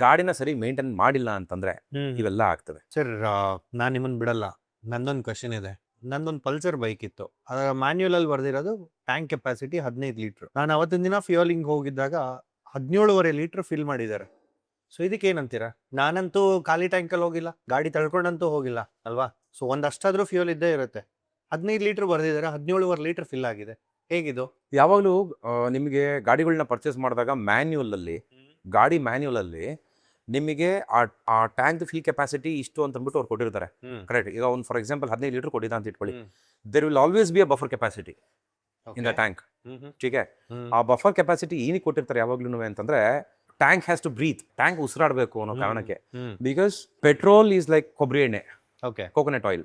ಗಾಡಿನ ಸರಿ ಮೇಂಟೈನ್ ಮಾಡಿಲ್ಲ ಅಂತಂದ್ರೆ ಇವೆಲ್ಲ ಆಗ್ತವೆ. ಸರ್ ನಾನು ನಿಮ್ಮನ್ನು ಬಿಡಲ್ಲ, ನಂದೊಂದು ಕ್ವಶನ್ ಇದೆ. ನಂದೊಂದು ಪಲ್ಸರ್ ಬೈಕ್ ಇತ್ತು. ಅದರ ಮ್ಯಾನ್ಯುಯಲ್ ಅಲ್ಲಿ ಬರ್ದಿರೋದು ಟ್ಯಾಂಕ್ ಕೆಪಾಸಿಟಿ 15 ಲೀಟರ್. ನಾನು ಅವತ್ತಿನ ದಿನ ಫ್ಯೂಯಲಿಂಗ್ ಹೋಗಿದ್ದಾಗ 17.5 ಲೀಟರ್ ಫಿಲ್ ಮಾಡಿದ್ದಾರೆ. ಸೊ ಇದಕ್ಕೆ ಏನಂತೀರಾ? ನಾನಂತೂ ಖಾಲಿ ಟ್ಯಾಂಕಲ್ಲಿ ಹೋಗಿಲ್ಲ, ಗಾಡಿ ತಳ್ಕೊಂಡಂತೂ ಹೋಗಿಲ್ಲ ಅಲ್ವಾ? ಸೊ ಒಂದಷ್ಟಾದ್ರೂ ಫ್ಯೂಯಲ್ ಇದ್ದೇ ಇರುತ್ತೆ. 15 ಲೀಟರ್ ಬರ್ದಿದ್ದಾರೆ, 17.5 ಲೀಟರ್ ಫಿಲ್ ಆಗಿದೆ. ಹೇಗಿದು? ಯಾವಾಗಲೂ ನಿಮಗೆ ಗಾಡಿಗಳನ್ನ ಪರ್ಚೇಸ್ ಮಾಡಿದಾಗ ಗಾಡಿ ಮ್ಯಾನ್ಯುಯಲ್ ಅಲ್ಲಿ ನಿಮಗೆ ಆ ಟ್ಯಾಂಕ್ ಫಿಲ್ ಕೆಪಾಸಿಟಿ ಇಷ್ಟು ಅಂತ ಅಂದ್ಬಿಟ್ಟು ಅವ್ರು ಕೊಟ್ಟಿರ್ತಾರೆ. ಕರೆಕ್ಟ್. ಈಗ ಒಂದು ಫಾರ್ ಎಕ್ಸಾಂಪಲ್ 15 ಲೀಟರ್ ಕೊಟ್ಟಿದ್ದ ಅಂತ ಇಟ್ಕೊಳ್ಳಿ, there will always be a buffer capacity in the tank. ಟೀಕೆ. ಆ ಬಫರ್ ಕೆಪಾಸಿಟಿ ಏನಕ್ಕೆ ಕೊಟ್ಟಿರ್ತಾರೆ ಯಾವಾಗ್ಲೂ ಅಂತಂದ್ರೆ, tank has to breathe, tank ಉಸಿರಾಡಬೇಕು ಅನ್ನೋ ಕಾರಣಕ್ಕೆ. ಬಿಕಾಸ್ ಪೆಟ್ರೋಲ್ ಈಸ್ ಲೈಕ್ ಕೊಬ್ಬರಿ ಎಣ್ಣೆ, ಕೋಕೋನಟ್ ಆಯಿಲ್.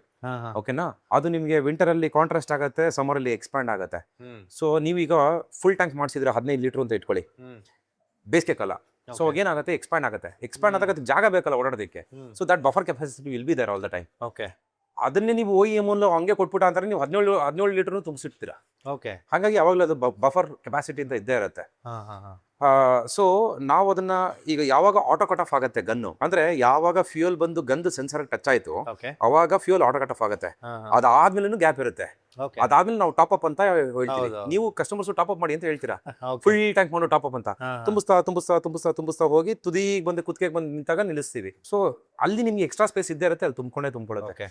ಓಕೆನಾ? ಅದು ನಿಮಗೆ ವಿಂಟರ್ ಅಲ್ಲಿ ಕಾಂಟ್ರಾಸ್ಟ್ ಆಗುತ್ತೆ, ಸಮ್ಮರ್ ಅಲ್ಲಿ ಎಕ್ಸ್ಪ್ಯಾಂಡ್ ಆಗುತ್ತೆ. ಸೊ ನೀವೀಗ ಫುಲ್ ಟ್ಯಾಂಕ್ ಮಾಡಿಸಿದ್ರೆ 15 ಲೀಟರ್ ಅಂತ ಇಟ್ಕೊಳ್ಳಿ, ಬೇಸಿಗೆ ಕಾಲ. ಸೊ ಅವಾಗ ಏನಾಗುತ್ತೆ, ಎಕ್ಸ್ಪ್ಯಾಂಡ್ ಆದಾಗ ಜಾಗ ಬೇಕಲ್ಲ ಓಡಾಡೋದಕ್ಕೆ. So that buffer capacity will be there all the time. Okay. ಅದನ್ನೇ ನೀವು OEM ಹಂಗೆ ಕೊಟ್ಬಿಟ್ಟ ಅಂತಾರೆ, ನೀವು 17 ಲೀಟರ್ ತುಂಬಿಸಿಡ್ತೀರಾ. ಓಕೆ. ಹಾಗಾಗಿ ಯಾವಾಗಲೂ ಅದು ಬಫರ್ ಕೆಪಾಸಿಟಿ ಅಂತ ಇದ್ದೇ ಇರುತ್ತೆ. ಸೊ ನಾವು ಅದನ್ನ ಈಗ ಯಾವಾಗ ಆಟೋ ಕಟ್ ಆಫ್ ಆಗುತ್ತೆ ಗನ್ನು, ಅಂದ್ರೆ ಯಾವಾಗ ಫ್ಯೂಯಲ್ ಬಂದು ಗನ್ ಸೆನ್ಸರ್ ಟಚ್ ಆಯ್ತು ಅವಾಗ ಫ್ಯೂಯಲ್ ಆಟೋ ಕಟ್ ಆಫ್ ಆಗುತ್ತೆ. ಅದಾದ್ಮೇಲೆ ಗ್ಯಾಪ್ ಇರುತ್ತೆ. ಅದಾದ್ಮೇಲೆ ನಾವು ಟಾಪ್ ಅಪ್ ಅಂತ ಹೇಳ್ತೀವಿ. ನೀವು ಕಸ್ಟಮರ್ಸ್ ಟಾಪ್ ಅಪ್ ಮಾಡಿ ಅಂತ ಹೇಳ್ತೀರಾ, ಫುಲ್ ಟ್ಯಾಂಕ್ ಮಾಡೋ ಟಾಪ್ ಅಪ್ ಅಂತ. ತುಂಬಿಸ್ತಾ ಹೋಗಿ ತುದಿಗೆ ಬಂದು ಕುತ್ತಿಗೆ ಬಂದು ನಿಂತಾಗ ನಿಲ್ಲಿಸ್ತೀವಿ. ಸೊ ಅಲ್ಲಿ ನಿಮ್ಗೆ ಎಕ್ಸ್ಟ್ರಾ ಸ್ಪೇಸ್ ಇದ್ದೇ ಇರುತ್ತೆ, ಅಲ್ಲಿ ತುಂಬಿಕೊಳ್ಳುತ್ತೆ.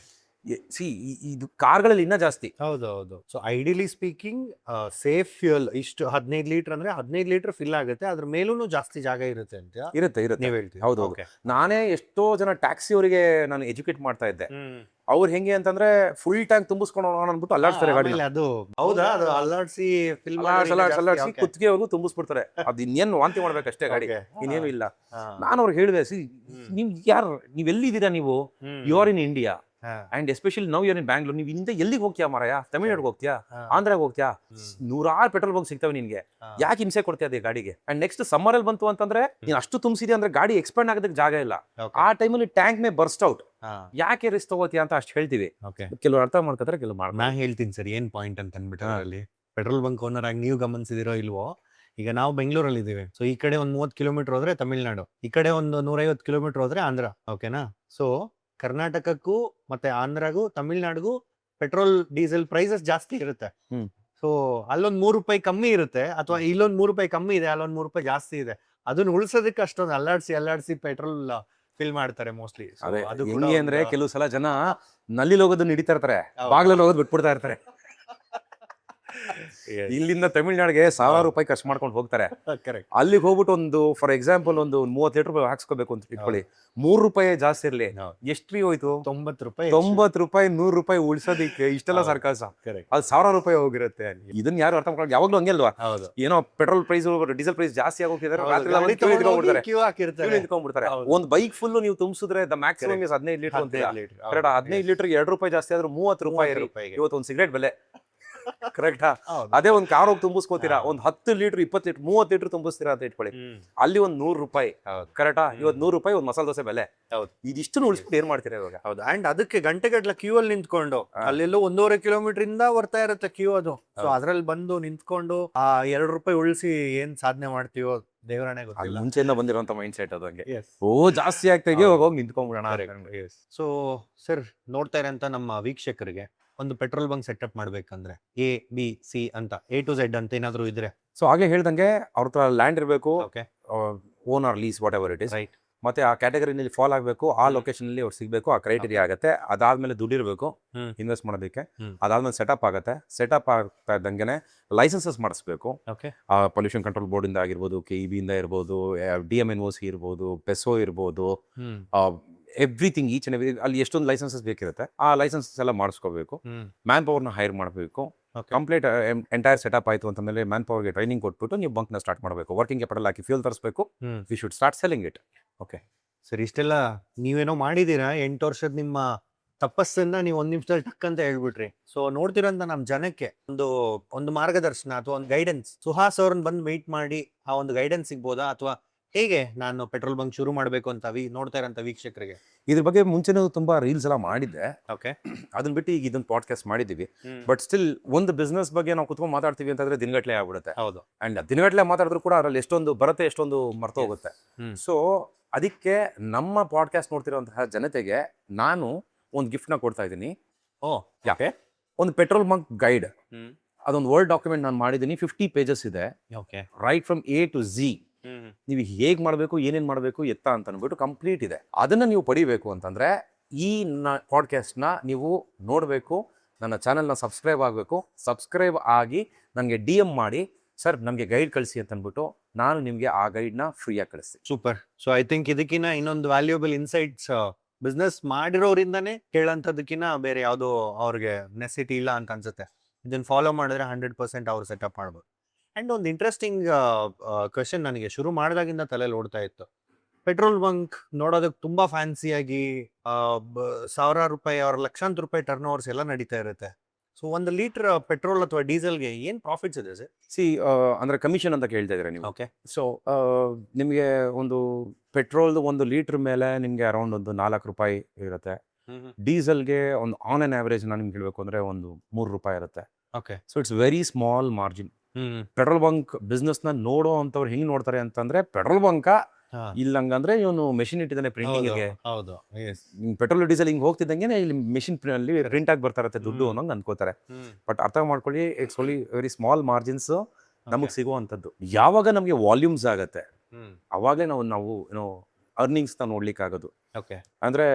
ಇದು ಕಾರ್ಗಳಲ್ಲಿ ಇನ್ನೂ ಜಾಸ್ತಿ. ಹೌದು. So ideally speaking safe fuel ಇಷ್ಟು 15 ಲೀಟರ್ ಅಂದ್ರೆ 15 ಲೀಟರ್ ಫಿಲ್ ಆಗುತ್ತೆ, ಅದ್ರ ಮೇಲೂ ಜಾಸ್ತಿ ಜಾಗ ಇರುತ್ತೆ ಅಂತ ಇರುತ್ತೆ ನೀವು ಹೇಳ್ತೀವಿ. ಹೌದು. ನಾನೇ ಎಷ್ಟೋ ಜನ ಟ್ಯಾಕ್ಸಿ ಅವರಿಗೆ ನಾನು ಎಜುಕೇಟ್ ಮಾಡ್ತಾ ಇದ್ದೆ. ಅವ್ರು ಹೆಂಗೆ ಅಂತಂದ್ರೆ ಫುಲ್ ಟ್ಯಾಂಕ್ ತುಂಬಿಸ್ಕೊಂಡು ಅಂದ್ಬಿಟ್ಟು ಅಲ್ಲಾಡ್ತಾರೆ ಗಾಡಿ. ಅದು ಹೌದಾ? ಅದು ಅಲ್ಲಾಡ್ಸಿ ಕುತ್ತಿಗೆವರೆಗೂ ತುಂಬಿಸ್ಬಿಡ್ತಾರೆ. ಅದು ಇನ್ನೇನು ವಾಂತಿ ಮಾಡ್ಬೇಕಷ್ಟೇ ಗಾಡಿ, ಇನ್ನೇನು ಇಲ್ಲ. ನಾನು ಅವ್ರಿಗೆ ಹೇಳಿದೆ, ನೀವೆಲ್ಲಿದ್ದೀರಾ ನೀವು? You are in India and especially now you are in Bangalore. ನೀವು ಹಿಂದೆ ಎಲ್ಲಿಗೆ ಹೋಗ್ತೀಯಾ ಮಾರಾಯ? ತಮಿಳ್ನಾಡಿಗೆ ಹೋಗ್ತೀಯಾ? ಆಂಧ್ರಾಗ ಹೋಗ್ತೀಯಾ? 100 ಪೆಟ್ರೋಲ್ ಬಂಕ್ ಸಿಗ್ತವೆ ನಿನ್ಗೆ. ಯಾಕೆ ಹಿಂಸೆ ಕೊಡ್ತೀಯ ಅದೇ ಗಾಡಿಗೆ? ಅಂಡ್ ನೆಕ್ಸ್ಟ್ ಸಮ್ಮರ್ ಅಲ್ಲಿ ಬಂತು ಅಂತಂದ್ರೆ ನೀನ್ ಅಷ್ಟು ತುಂಬಿಸಿದ್ಯಾ ಅಂದ್ರೆ ಗಾಡಿ ಎಕ್ಸ್ಪ್ಯಾಂಡ್ ಆಗೋದಕ್ಕೆ ಜಾಗ ಇಲ್ಲ. ಆ ಟೈಮಲ್ಲಿ ಟ್ಯಾಂಕ್ ಮೇ ಬರ್ಸ್ಟ್ ಔಟ್. ಯಾಕೆ ರಿಸ್ಕ್ ತಗೋತೀಯ ಅಂತ ಅಷ್ಟು ಹೇಳ್ತೀವಿ. ಕೆಲವರು ಅರ್ಥ ಮಾಡ್ಕೊತಾರೆ, ಕೆಲವು ನಾ ಹೇಳ್ತೀನಿ ಸರ್ ಏನ್ ಪಾಯಿಂಟ್ ಅಂತ ಅಂದ್ಬಿಟ್ಟು. ಅಲ್ಲಿ ಪೆಟ್ರೋಲ್ ಬಂಕ್ ಓನರ್ ಆಗಿ ನೀವು ಗಮನಿಸಿದಿರೋ ಇಲ್ವೋ, ಈಗ ನಾವು ಬೆಂಗಳೂರಲ್ಲಿ ಇದೀವಿ. ಸೊ ಈ ಕಡೆ ಒಂದು 30 ಕಿಲೋಮೀಟರ್ ಹೋದ್ರೆ ತಮಿಳ್ನಾಡು, ಈ ಕಡೆ ಒಂದು 150 ಕಿಲೋಮೀಟರ್ ಹೋದ್ರೆ ಆಂಧ್ರ. ಓಕೆನಾ? ಸೊ ಕರ್ನಾಟಕಕ್ಕೂ ಮತ್ತೆ ಆಂಧ್ರಗೂ ತಮಿಳ್ನಾಡಿಗೂ ಪೆಟ್ರೋಲ್ ಡೀಸೆಲ್ ಪ್ರೈಸಸ್ ಜಾಸ್ತಿ ಇರುತ್ತೆ. ಸೊ ಅಲ್ಲೊಂದ್ ₹3 ಕಮ್ಮಿ ಇರುತ್ತೆ, ಅಥವಾ ಇಲ್ಲೊಂದ್ ₹3 ಕಮ್ಮಿ ಇದೆ, ಅಲ್ಲೊಂದ್ ₹3 ಜಾಸ್ತಿ ಇದೆ. ಅದನ್ನ ಉಳಿಸೋದಕ್ಕೆ ಅಷ್ಟೊಂದು ಅಲ್ಲಾಡ್ಸಿ ಪೆಟ್ರೋಲ್ ಫಿಲ್ ಮಾಡ್ತಾರೆ ಮೋಸ್ಟ್ಲಿ. ಅದು ಹೆಂಗೆ ಅಂದ್ರೆ, ಕೆಲವು ಸಲ ಜನ ನಲ್ಲಿ ಹೋಗೋದನ್ನ ಹಿಡಿತಾ ಇರ್ತಾರೆ, ಬಾಗ್ಲಲ್ಲಿ ಹೋಗೋದು ಬಿಟ್ಬಿಡ್ತಾ ಇರ್ತಾರೆ. ಇಲ್ಲಿಂದ ತಮಿಳ್ನಾಡಿಗೆ ₹1,000 ಖರ್ಚು ಮಾಡ್ಕೊಂಡು ಹೋಗ್ತಾರೆ. ಅಲ್ಲಿಗೆ ಹೋಗ್ಬಿಟ್ಟು ಒಂದು ಫಾರ್ ಎಕ್ಸಾಂಪಲ್ ಒಂದು 30 ಲೀಟರ್ ಹಾಕ್ಸ್ಕೋಬೇಕು ಅಂತ ಇಟ್ಕೊಳ್ಳಿ, ₹3 ಜಾಸ್ತಿ ಇರ್ಲಿ, ಎಷ್ಟ್ರಿ ಹೋಯ್ತು? ₹90. ₹100 ಉಳಿಸೋದಿಕ್ಕೆ ಇಷ್ಟೆಲ್ಲ ಸರ್ಕಾಸ. ಅದು ₹1,000 ಹೋಗಿರುತ್ತೆ. ಇದನ್ನ ಯಾರು ಅರ್ಥ ಮಾಡ್ಕೊಂಡು, ಯಾವಾಗ್ಲೂ ಹಂಗೆ ಅಲ್ವಾ? ಏನೋ ಪೆಟ್ರೋಲ್ ಪ್ರೈಸ್ ಡೀಸೆಲ್ ಪ್ರೈಸ್ ಜಾಸ್ತಿ ಆಗೋಗ್ತಿದ್ದಾರೆ, ಒಂದು ಬೈಕ್ ಫುಲ್ ನೀವು ತುಂಬಿಸಿದ್ರೆ ದ ಮ್ಯಾಕ್ಸಿಮಮ್ 15 ಲೀಟರ್ ಅಂತ. 15 ಲೀಟರ್ ₹2 ಜಾಸ್ತಿ ಆದ್ರೆ ₹30. ಇವತ್ತು ಒಂದು ಸಿಗರೇಟ್ ಬೆಲೆ. ಕರೆಕ್ಟಾ? ಅದೇ ಒಂದ್ ಕಾರ್ ಹೋಗಿ ತುಂಬಿಸ್ಕೋತೀರಾ, ಒಂದ್ 10 ಲೀಟರ್ 20 ಲೀಟರ್ 30 ಲೀಟರ್ ತುಂಬಿಸ್ತೀರಾ ಅಂತ ಇಟ್ಕೊಳ್ಳಿ, ಅಲ್ಲಿ ಒಂದ್ ₹100. ಕರೆಕ್ಟಾ? ಇವತ್ತು ₹100 ಒಂದ್ ಮಸಾಲೆ ದೋಸೆ ಬೆಲೆ. ಇದಿಷ್ಟು ಉಳಿಸ್ಬಿಟ್ಟು ಏನ್ ಮಾಡ್ತೀರಾ ಇವಾಗ? ಹೌದು. ಅಂಡ್ ಅದಕ್ಕೆ ಗಂಟೆಗಟ್ಲೆ ಕ್ಯೂ ಅಲ್ಲಿ ನಿಂತ್ಕೊಂಡು, ಅಲ್ಲೆಲ್ಲೋ 1.5 ಕಿಲೋಮೀಟರ್ ಇಂದ ಬರ್ತಾ ಇರುತ್ತೆ ಕ್ಯೂ ಅದು. ಸೊ ಅದ್ರಲ್ಲಿ ಬಂದು ನಿಂತ್ಕೊಂಡು ಆ ₹2 ಉಳಿಸಿ ಏನ್ ಸಾಧನೆ ಮಾಡ್ತೀವೋ ದೇವರಾಣೆ ಗೊತ್ತಿಲ್ಲ. ಮುಂಚೆಯಿಂದ ಬಂದಿರುವಂತ ಮೈಂಡ್ ಸೆಟ್ ಅದಂಗೆ. ಜಾಸ್ತಿ ಆಗ್ತಾ ಹೋಗಿ ನಿಂತ್ಕೊಂಡ್ಬಿಡೋಣ. ಸೊ ಸರ್, ನೋಡ್ತಾ ಇರೋಂತ ನಮ್ಮ ವೀಕ್ಷಕರಿಗೆ ಒಂದು ಪೆಟ್ರೋಲ್ ಬಂಕ್ ಸೆಟಪ್ ಮಾಡ್ಬೇಕಂದ್ರೆ ABC ಅಂತ A to Z ಅಂತ ಏನಾದ್ರು ಇದ್ರೆ, ಸೊ ಹಾಗೆ ಹೇಳ್ದಂಗೆ ಅವ್ರ ಹತ್ರ ಲ್ಯಾಂಡ್ ಇರಬೇಕು, own or lease whatever it is, ಮತ್ತೆ ಆ ಕ್ಯಾಟಗರಿನಲ್ಲಿ ಫಾಲ್ ಆಗಬೇಕು, ಆ ಲೊಕೇಶನ್ ಅಲ್ಲಿ ಅವ್ರು ಸಿಗಬೇಕು, ಆ ಕ್ರೈಟೀರಿಯಾ ಆಗುತ್ತೆ. ಅದಾದ್ಮೇಲೆ ದುಡ್ಡಿರಬೇಕು ಇನ್ವೆಸ್ಟ್ ಮಾಡೋದಕ್ಕೆ. ಅದಾದ್ಮೇಲೆ ಸೆಟಪ್ ಆಗುತ್ತೆ. ಸೆಟಪ್ ಆಗ್ತಾ ಇದ್ದಂಗೆ ಲೈಸೆನ್ಸಸ್ ಮಾಡಿಸ್ಬೇಕು. ಪೊಲ್ಯೂಷನ್ ಕಂಟ್ರೋಲ್ ಬೋರ್ಡ್ ಇಂದ ಆಗಿರ್ಬೋದು, KEB ಇಂದ ಇರ್ಬೋದು, DMNOC ಇರ್ಬೋದು, PESO ಇರ್ಬೋದು, ಎವ್ರಿಥಿಂಗ್ ಈಚ್ ಅಂಡ್ ಎವ್ರಿ. ಅಲ್ಲಿ ಎಷ್ಟೊಂದು ಲೈಸೆನ್ಸಸ್ ಬೇಕಿರುತ್ತೆ, ಆ ಲೈಸೆನ್ಸಸ್ ಎಲ್ಲ ಮಾಡಿಸ್ಕೋಬೇಕು. ಮ್ಯಾನ್ ಪವರ್ನ ಹೈರ್ ಮಾಡಬೇಕು. ಕಂಪ್ಲೀಟ್ ಎಂಟೈರ್ ಸೆಟಪ್ ಆಯ್ತು ಅಂತಂದ್ರೆ ಮ್ಯಾನ್ ಪವರ್ಗೆ ಟ್ರೈನಿಂಗ್ ಕೊಟ್ಬಿಟ್ಟು ನೀವು ಬಂಕ್ನ ಸ್ಟಾರ್ಟ್ ಮಾಡಬೇಕು. ವರ್ಕಿಂಗ್ ಕ್ಯಾಪಿಟಲ್ ಹಾಕಿ ಫ್ಯೂಲ್ ತರಿಸಬೇಕು. We should start selling it. Okay sir, ಇಷ್ಟೆಲ್ಲ ನೀವೇನೋ ಮಾಡಿದೀರಾ. 8 ವರ್ಷದ ನಿಮ್ಮ ತಪಸ್ಸನ್ನ ನೀವು 1 ನಿಮಿಷದಲ್ಲಿ ಟಕ್ ಅಂತ ಹೇಳ್ಬಿಟ್ರಿ. ಸೊ ನೋಡ್ತಿರೋಂತ ನಮ್ಮ ಜನಕ್ಕೆ ಒಂದು ಮಾರ್ಗದರ್ಶನ ಅಥವಾ ಒಂದು ಗೈಡೆನ್ಸ್, ಸುಹಾಸ್ ಅವ್ರನ್ನ ಬಂದು ಮೀಟ್ ಮಾಡಿ ಆ ಒಂದು ಗೈಡೆನ್ಸ್ ಸಿಗ್ಬೋದಾ, ಅಥವಾ ಹೇಗೆ ನಾನು ಪೆಟ್ರೋಲ್ ಬಂಕ್ ಶುರು ಮಾಡಬೇಕು ಅಂತ ನೋಡ್ತಾ ಇರೋಂಥ ವೀಕ್ಷಕರಿಗೆ? ಇದ್ರ ಬಗ್ಗೆ ಮುಂಚೆನೂ ತುಂಬಾ ರೀಲ್ಸ್ ಎಲ್ಲ ಮಾಡಿದ್ದೆ. ಓಕೆ, ಅದನ್ನ ಬಿಟ್ಟು ಈಗ ಇದೊಂದು ಪಾಡ್ಕಾಸ್ಟ್ ಮಾಡಿದೀವಿ. ಬಟ್ ಸ್ಟಿಲ್ ಒಂದು ಬಿಸ್ನೆಸ್ ಬಗ್ಗೆ ನಾವು ಕುತ್ಕೊಂಡು ಮಾತಾಡ್ತೀವಿ ಅಂತಂದ್ರೆ ದಿನಗಟ್ಲೆ ಆಗ್ಬಿಡುತ್ತೆ. ಹೌದು. ಅಂಡ್ ದಿನಗಟ್ಲೆ ಮಾತಾಡಿದ್ರು ಕೂಡ ಅದ್ರಲ್ಲಿ ಎಷ್ಟೊಂದು ಬರುತ್ತೆ, ಎಷ್ಟೊಂದು ಮರ್ತು ಹೋಗುತ್ತೆ. ಸೊ ಅದಕ್ಕೆ ನಮ್ಮ ಪಾಡ್ಕಾಸ್ಟ್ ನೋಡ್ತಿರೋಂತಹ ಜನತೆಗೆ ನಾನು ಒಂದು ಗಿಫ್ಟ್ನ ಕೊಡ್ತಾ ಇದ್ದೀನಿ. ಓ ಯಾಕೆ ಒಂದು ಪೆಟ್ರೋಲ್ ಬಂಕ್ ಗೈಡ್ ಹ್ಮ್ ಅದೊಂದು ವರ್ಡ್ ಡಾಕ್ಯುಮೆಂಟ್ ನಾನು ಮಾಡಿದ್ದೀನಿ 50 ಪೇಜಸ್ ಇದೆ okay right from A to Z. ನೀವು ಹೇಗೆ ಮಾಡಬೇಕು ಏನೇನು ಮಾಡಬೇಕು ಎತ್ತ ಅಂತ ಅಂದ್ಬಿಟ್ಟು ಕಂಪ್ಲೀಟ್ ಇದೆ. ಅದನ್ನು ನೀವು ಪಡಿಬೇಕು ಅಂತಂದರೆ ಈ ಪಾಡ್ಕಾಸ್ಟ್ನ ನೀವು ನೋಡಬೇಕು, ನನ್ನ ಚಾನಲ್ನ ಸಬ್ಸ್ಕ್ರೈಬ್ ಆಗಬೇಕು. ಸಬ್ಸ್ಕ್ರೈಬ್ ಆಗಿ ನನಗೆ DM ಮಾಡಿ, ಸರ್ ನಮಗೆ ಗೈಡ್ ಕಳಿಸಿ ಅಂತ ಅಂದ್ಬಿಟ್ಟು ನಾನು ನಿಮಗೆ ಆ ಗೈಡ್ನ ಫ್ರೀಯಾಗಿ ಕಳಿಸ್ತೀನಿ. ಸೂಪರ್. ಸೊ ಐ ಥಿಂಕ್ ಇದಕ್ಕಿನ್ನ ಇನ್ನೊಂದು ವ್ಯಾಲ್ಯೂಬಲ್ ಇನ್ಸೈಟ್ಸ್ ಬಿಸ್ನೆಸ್ ಮಾಡಿರೋರಿಂದಾನೇ ಕೇಳೋಂಥದಕ್ಕಿನ್ನ ಬೇರೆ ಯಾವುದೋ ಅವ್ರಿಗೆ ನೆಸಿಟಿ ಇಲ್ಲ ಅಂತ ಅನ್ಸುತ್ತೆ. ಇದನ್ನು ಫಾಲೋ ಮಾಡಿದ್ರೆ 100% ಅವ್ರು ಸೆಟಪ್ ಮಾಡ್ಬೋದು. ಆ್ಯಂಡ್ ಒಂದು ಇಂಟ್ರೆಸ್ಟಿಂಗ್ ಕ್ವೆಶನ್ ನನಗೆ ಶುರು ಮಾಡಿದಾಗಿಂದ ತಲೆಯಲ್ಲಿ ಓಡ್ತಾ ಇತ್ತು. ಪೆಟ್ರೋಲ್ ಬಂಕ್ ನೋಡೋದಕ್ಕೆ ತುಂಬ ಫ್ಯಾನ್ಸಿಯಾಗಿ ಸಾವಿರಾರು ರೂಪಾಯಿ ಅವ್ರ ಲಕ್ಷಾಂತರ ರೂಪಾಯಿ ಟರ್ನ್ ಓವರ್ಸ್ ಎಲ್ಲ ನಡೀತಾ ಇರುತ್ತೆ. ಸೊ ಒಂದು ಲೀಟರ್ ಪೆಟ್ರೋಲ್ ಅಥವಾ ಡೀಸೆಲ್ಗೆ ಏನು ಪ್ರಾಫಿಟ್ಸ್ ಇದೆ ಸರ್? ಅಂದರೆ ಕಮಿಷನ್ ಅಂತ ಕೇಳ್ತಾ ಇದ್ದೀರಾ ನೀವು? ಓಕೆ. ಸೊ ನಿಮಗೆ ಒಂದು ಪೆಟ್ರೋಲ್ದು 1 ಲೀಟ್ರ್ ಮೇಲೆ ನಿಮಗೆ ಅರೌಂಡ್ ಒಂದು 4 ರೂಪಾಯಿ ಇರುತ್ತೆ. ಡೀಸೆಲ್ಗೆ ಒಂದು ಆನ್ ಆನ್ ಆವ್ರೇಜ್ ನಾನು ನಿಮ್ಗೆ ಹೇಳಬೇಕು ಅಂದರೆ ಒಂದು 3 ರೂಪಾಯಿ ಇರುತ್ತೆ. Okay. So it's very small margin. Petrol bunk ಬಿಸ್ನೆಸ್ನ ನೋಡೋ ಅಂಥವ್ರು ಹೆಂಗೆ ನೋಡ್ತಾರೆ ಅಂತಂದರೆ, ಪೆಟ್ರೋಲ್ ಬಂಕ ಇಲ್ಲಂಗಂದ್ರೆ ಇವನು ಮೆಷಿನ್ ಇಟ್ಟಿದ್ದಾನೆ ಪ್ರಿಂಟಿಂಗ್ಗೆ. ಹೌದು. ಪೆಟ್ರೋಲ್ ಡೀಸೆಲ್ ಹಿಂಗೆ ಹೋಗ್ತಿದ್ದಂಗೆ ಇಲ್ಲಿ ಮೆಷಿನ್ ಅಲ್ಲಿ ಪ್ರಿಂಟ್ ಆಗಿ ಬರ್ತಾ ಇರುತ್ತೆ ದುಡ್ಡು ಅನ್ನೋಂಗೆ ಅನ್ಕೋತಾರೆ. ಬಟ್ ಅರ್ಥ ಮಾಡ್ಕೊಳ್ಳಿ, it's only very small margins ನಮಗೆ ಸಿಗುವಂಥದ್ದು. ಯಾವಾಗ ನಮಗೆ ವಾಲ್ಯೂಮ್ಸ್ ಆಗತ್ತೆ ಅವಾಗಲೇ ನಾವು ಏನೋ ಅರ್ನಿಂಗ್ಸ್ನ ನೋಡ್ಲಿಕ್ಕೆ ಆಗೋದು. ಓಕೆ. ಅಂದರೆ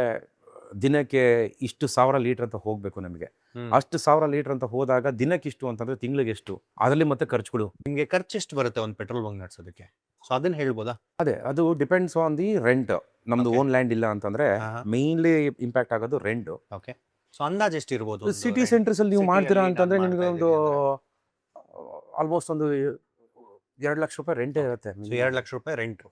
ದಿನಕ್ಕೆ ಇಷ್ಟು 1000 ಲೀಟರ್ ಅಂತ ಹೋಗಬೇಕು ನಮಗೆ. ಅಷ್ಟು 1000 ಲೀಟರ್ ಅಂತ ಹೋದಾಗ ದಿನಕ್ಕೆ ಇಷ್ಟು ಅಂತಂದ್ರೆ ತಿಂಗಳಿಗೆ ಎಷ್ಟು, ಅದರಲ್ಲಿ ಮತ್ತೆ ಖರ್ಚುಗಳು. ನಿಮಗೆ ಖರ್ಚು ಎಷ್ಟು ಬರುತ್ತೆ ಒಂದು ಪೆಟ್ರೋಲ್ ಬಂಕ್ ನಡೆಸೋದಕ್ಕೆ? ಸೊ ಅದನ್ನ ಹೇಳ್ಬೋದಾ? ಅದೇ, ಅದು ಡಿಪೆಂಡ್ಸ್ ಆನ್ ದಿ ರೆಂಟ್. ನಮ್ದು ಓನ್ ಲ್ಯಾಂಡ್ ಇಲ್ಲ ಅಂತಂದ್ರೆ ಮೇನ್ಲಿ ಇಂಪ್ಯಾಕ್ಟ್ ಆಗೋದು ರೆಂಟ್. ಓಕೆ. ಸೊ ಅಂದಾಜು ಎಷ್ಟು ಇರ್ಬೋದು? ಸಿಟಿ ಸೆಂಟರ್ಸ್ ಅಲ್ಲಿ ನೀವು ಮಾಡ್ತೀರಾ ಅಂತಂದ್ರೆ ನಿಮಗೆ ಒಂದು ಆಲ್ಮೋಸ್ಟ್ ಒಂದು 2 ಲಕ್ಷ ರೂಪಾಯಿ ರೆಂಟೇ ಇರುತ್ತೆ. 2 ಲಕ್ಷ ರೂಪಾಯಿ ರೆಂಟ್.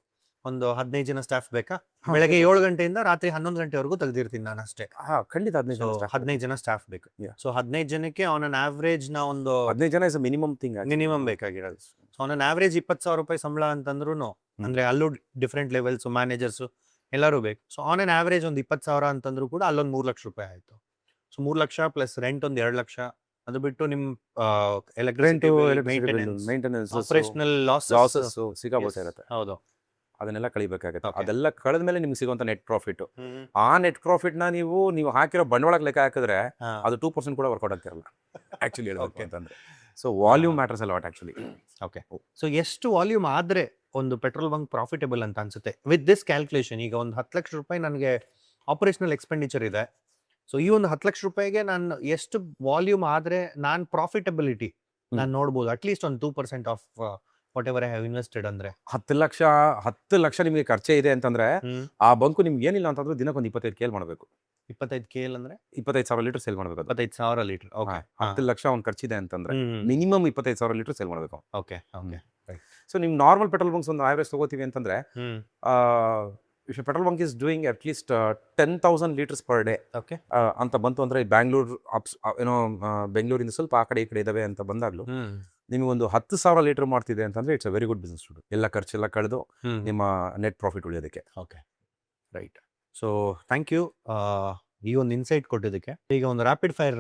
ಒಂದು 15 ಜನ ಸ್ಟಾಫ್ ಬೇಕಾ? ಬೆಳಗ್ಗೆ 7 ಗಂಟೆಯಿಂದ ರಾತ್ರಿ 11 ಗಂಟೆವರೆಗೂ ತೆಗೆದಿರ್ತೀನಿ ನಾನು ಅಷ್ಟೇ. ಖಂಡಿತ 15 ಜನ ಸ್ಟಾಫ್ ಬೇಕು. ಸೊ 15 ಜನಕ್ಕೆ ಆನ್ ಅನ್ ಆವ್ರೇಜ್ ನಾ ಒಂದು 15 ಜನ ಇಸ್ ಮಿನಿಮಮ್ ಥಿಂಗ್, ಮಿನಿಮಮ್ ಬೇಕಾಗಿರೋದು. ಸೊ ಆನ್ ಅನ್ ಆವ್ರೇಜ್ 20,000 ರೂಪಾಯಿ ಸಂಬಳ ಅಂತಂದ್ರೂ ಅಂದ್ರೆ ಅಲ್ಲೂ ಡಿಫ್ರೆಂಟ್ ಲೆವೆಲ್ಸ್ ಮ್ಯಾನೇಜರ್ಸು ಎಲ್ಲರೂ ಬೇಕು. ಸೊ ಆನ್ ಅನ್ ಆವ್ರೇಜ್ ಒಂದು 20,000 ಅಂತಂದ್ರೂ ಕೂಡ ಅಲ್ಲೊಂದು 3 ಲಕ್ಷ ರೂಪಾಯಿ ಆಯ್ತು. ಸೊ 3 ಲಕ್ಷ ಪ್ಲಸ್ ರೆಂಟ್ ಒಂದು 2 ಲಕ್ಷ. ಅದು ಬಿಟ್ಟು ನಿಮ್ ಮೇಂಟೆನೆನ್ಸ್, ಆಪರೇಷನಲ್ ಲಾಸಸ್ ಸಿಕ್ಕಾಪಟ್ಟೆ ಇರುತ್ತೆ. ಹೌದು, ಅದನ್ನೆಲ್ಲ ಕಳಿಬೇಕಾಗುತ್ತೆ. ಅದೆಲ್ಲ ಕಳೆದ ಮೇಲೆ ನಿಮ್ಗೆ ಸಿಗುವಂತ ನೆಟ್ ಪ್ರಾಫಿಟ್, ಆ ನೆಟ್ ಪ್ರಾಫಿಟ್ ನ ನೀವು ಹಾಕಿರೋ ಬಂಡವಾಳಕ್ಕೆ ಲೆಕ್ಕ ಹಾಕಿದ್ರೆ ಅದು 2% ಕೂಡ ವರ್ಕೌಟ್ ಆಗ್ತಿರಲ್ಲ ಆಕ್ಚುಲಿ ಹೇಳ್ಬೇಕು ಅಂತಂದ್ರೆ. ಸೊ ವಾಲ್ಯೂಮ್ ಮ್ಯಾಟರ್ಸ್ ಅಲ್ಲ ವಾಟ್ ಆಕ್ಚುಲಿ. ಓಕೆ. ಸೊ ಎಷ್ಟು ವಾಲ್ಯೂಮ್ ಆದ್ರೆ ಒಂದು ಪೆಟ್ರೋಲ್ ಬಂಕ್ ಪ್ರಾಫಿಟಬಲ್ ಅಂತ ಅನ್ಸುತ್ತೆ ವಿತ್ ದಿಸ್ ಕ್ಯಾಲ್ಕುಲೇಷನ್? ಈಗ ಒಂದು 10 ಲಕ್ಷ ರೂಪಾಯಿ ನನಗೆ ಆಪರೇಷನಲ್ ಎಕ್ಸ್ಪೆಂಡಿಚರ್ ಇದೆ. ಸೊ ಈ ಒಂದು 10 ಲಕ್ಷ ರೂಪಾಯಿಗೆ ನಾನು ಎಷ್ಟು ವಾಲ್ಯೂಮ್ ಆದ್ರೆ ನಾನು ಪ್ರಾಫಿಟಬಿಲಿಟಿ ನಾನು ನೋಡ್ಬೋದು? ಅಟ್ಲೀಸ್ಟ್ ಒಂದು 2% of what ever I have invested. ಅಂದ್ರೆ 10 ಲಕ್ಷ ನಿಮಗೆ ಖರ್ಚೆ ಇದೆ ಅಂತಂದ್ರೆ ಆ ಬಂಕು ನಿಮ್ಗೆ ಏನಿಲ್ಲ ಅಂತಂದ್ರೆ ದಿನಕ್ಕೆ ಒಂದು 25 KL ಮಾಡಬೇಕು. 25 KL ಅಂದ್ರೆ 25,000 ಲೀಟರ್ ಸೇಲ್ ಮಾಡಬೇಕು. 25,000 ಲೀಟರ್. ಓಕೆ. 10 ಲಕ್ಷ ಒಂದು ಖರ್ಚಿದೆ ಅಂತಂದ್ರೆ ಮಿನಿಮಮ್ 25,000 ಲೀಟರ್ ಸೇಲ್ ಮಾಡಬೇಕು. ಓಕೆ. ಓಕೆ. ಸೊ ನೀವು ನಾರ್ಮಲ್ ಪೆಟ್ರೋಲ್ ಬಂಕ್ಸ್ ಒಂದು ಆವರೇಜ್ ತಗೋತೀವಿ ಅಂತಂದ್ರೆ if petrol bunk is doing at least 10,000 litres per day okay ಅಂತ ಬಂತು ಅಂದ್ರೆ ಬ್ಯಾಂಗ್ಳೂರ್ ಬೆಂಗಳೂರಿಂದ ಸ್ವಲ್ಪ ಆ ಕಡೆ ಈ ಕಡೆ ಇದಾವೆ ಅಂತ ಬಂದಾಗ್ಲೂ ನಿಮಗೆ ಒಂದು 10,000 ಲೀಟರ್ ಮಾಡ್ತಿದೆ ಅಂತಂದ್ರೆ it's a very good business to do. ಎಲ್ಲ ಖರ್ಚೆಲ್ಲ ಕಳೆದು ನಿಮ್ಮ ನೆಟ್ ಪ್ರಾಫಿಟ್ ಉಳಿಯೋದಕ್ಕೆ. Okay, right. So thank you ಈ ಒಂದು ಇನ್ಸೈಟ್ ಕೊಟ್ಟಿದ್ದಕ್ಕೆ. ಈಗ ಒಂದು ರ್ಯಾಪಿಡ್ ಫೈರ್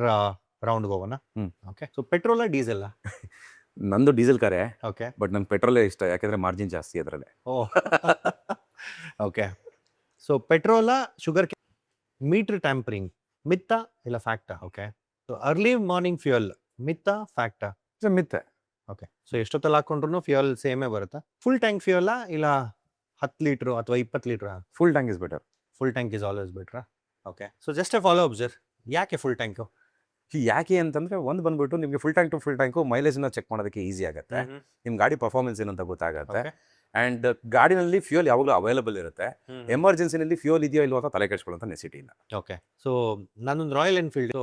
ರೌಂಡ್ಗೆ ಹೋಗೋಣ. ಓಕೆ. ಸೊ ಪೆಟ್ರೋಲಾ ಡೀಸೆಲ್ಲಾ? ನಂದು ಡೀಸೆಲ್ ಕಾರೇ. ಓಕೆ. ಬಟ್ ನಂಗೆ ಪೆಟ್ರೋಲೇ ಇಷ್ಟ, ಯಾಕೆಂದ್ರೆ ಮಾರ್ಜಿನ್ ಜಾಸ್ತಿ ಅದರಲ್ಲೇ. Oh okay. ಸೊ ಪೆಟ್ರೋಲಾ ಶುಗರ್ ಮೀಟರ್ ಟ್ಯಾಂಪರಿಂಗ್ ಮಿತ್ತಾ ಇಲ್ಲ ಫ್ಯಾಕ್ಟಾ? Okay. So early morning fuel ಮಿತ್ತಾ ಫ್ಯಾಕ್ಟಾ? ಮಿತ್ತೆ. ಓಕೆ. ಸೊ ಎಷ್ಟೊತ್ತಲ್ಲಿ ಹಾಕೊಂಡ್ರು ಫ್ಯೂಯಲ್ ಸೇಮೇ ಬರುತ್ತಾ? ಫುಲ್ ಟ್ಯಾಂಕ್ ಫ್ಯೂಯಲ್ಲಾ ಇಲ್ಲ 10 ಲೀಟ್ರು ಅಥವಾ 20 ಲೀಟ್ರಾ? Full tank is better. Full tank is always ಬೆಟ್ರಾ? Okay. So just a follow up sir, ಯಾಕೆ ಫುಲ್ ಟ್ಯಾಂಕು? ಯಾಕೆ ಅಂತಂದ್ರೆ ಒಂದು ಬಂದ್ಬಿಟ್ಟು ನಿಮಗೆ full tank to full tank ಮೈಲೇಜ್ನ ಚೆಕ್ ಮಾಡೋದಕ್ಕೆ ಈಸಿ ಆಗುತ್ತೆ. ನಿಮ್ಮ ಗಾಡಿ ಪರ್ಫಾರ್ಮೆನ್ಸ್ ಏನಂತ ಗೊತ್ತಾಗುತ್ತೆ. ಆ್ಯಂಡ್ ಗಾಡಿನಲ್ಲಿ ಫ್ಯೂಯಲ್ ಯಾವಾಗಲೂ ಅವೈಲಬಲ್ ಇರುತ್ತೆ. ಎಮರ್ಜೆನ್ಸಿನಲ್ಲಿ ಫ್ಯೂಯಲ್ ಇದೆಯೋ ಇಲ್ವೋ ಅಂತ ತಲೆ ಕೆಡಿಸ್ಕೊಳ್ಳೋಂಥ ನೆಸಿಟಿ ಇಲ್ಲ. ಓಕೆ. ಸೊ ನಾನೊಂದು ರಾಯಲ್ ಎನ್ಫೀಲ್ಡ್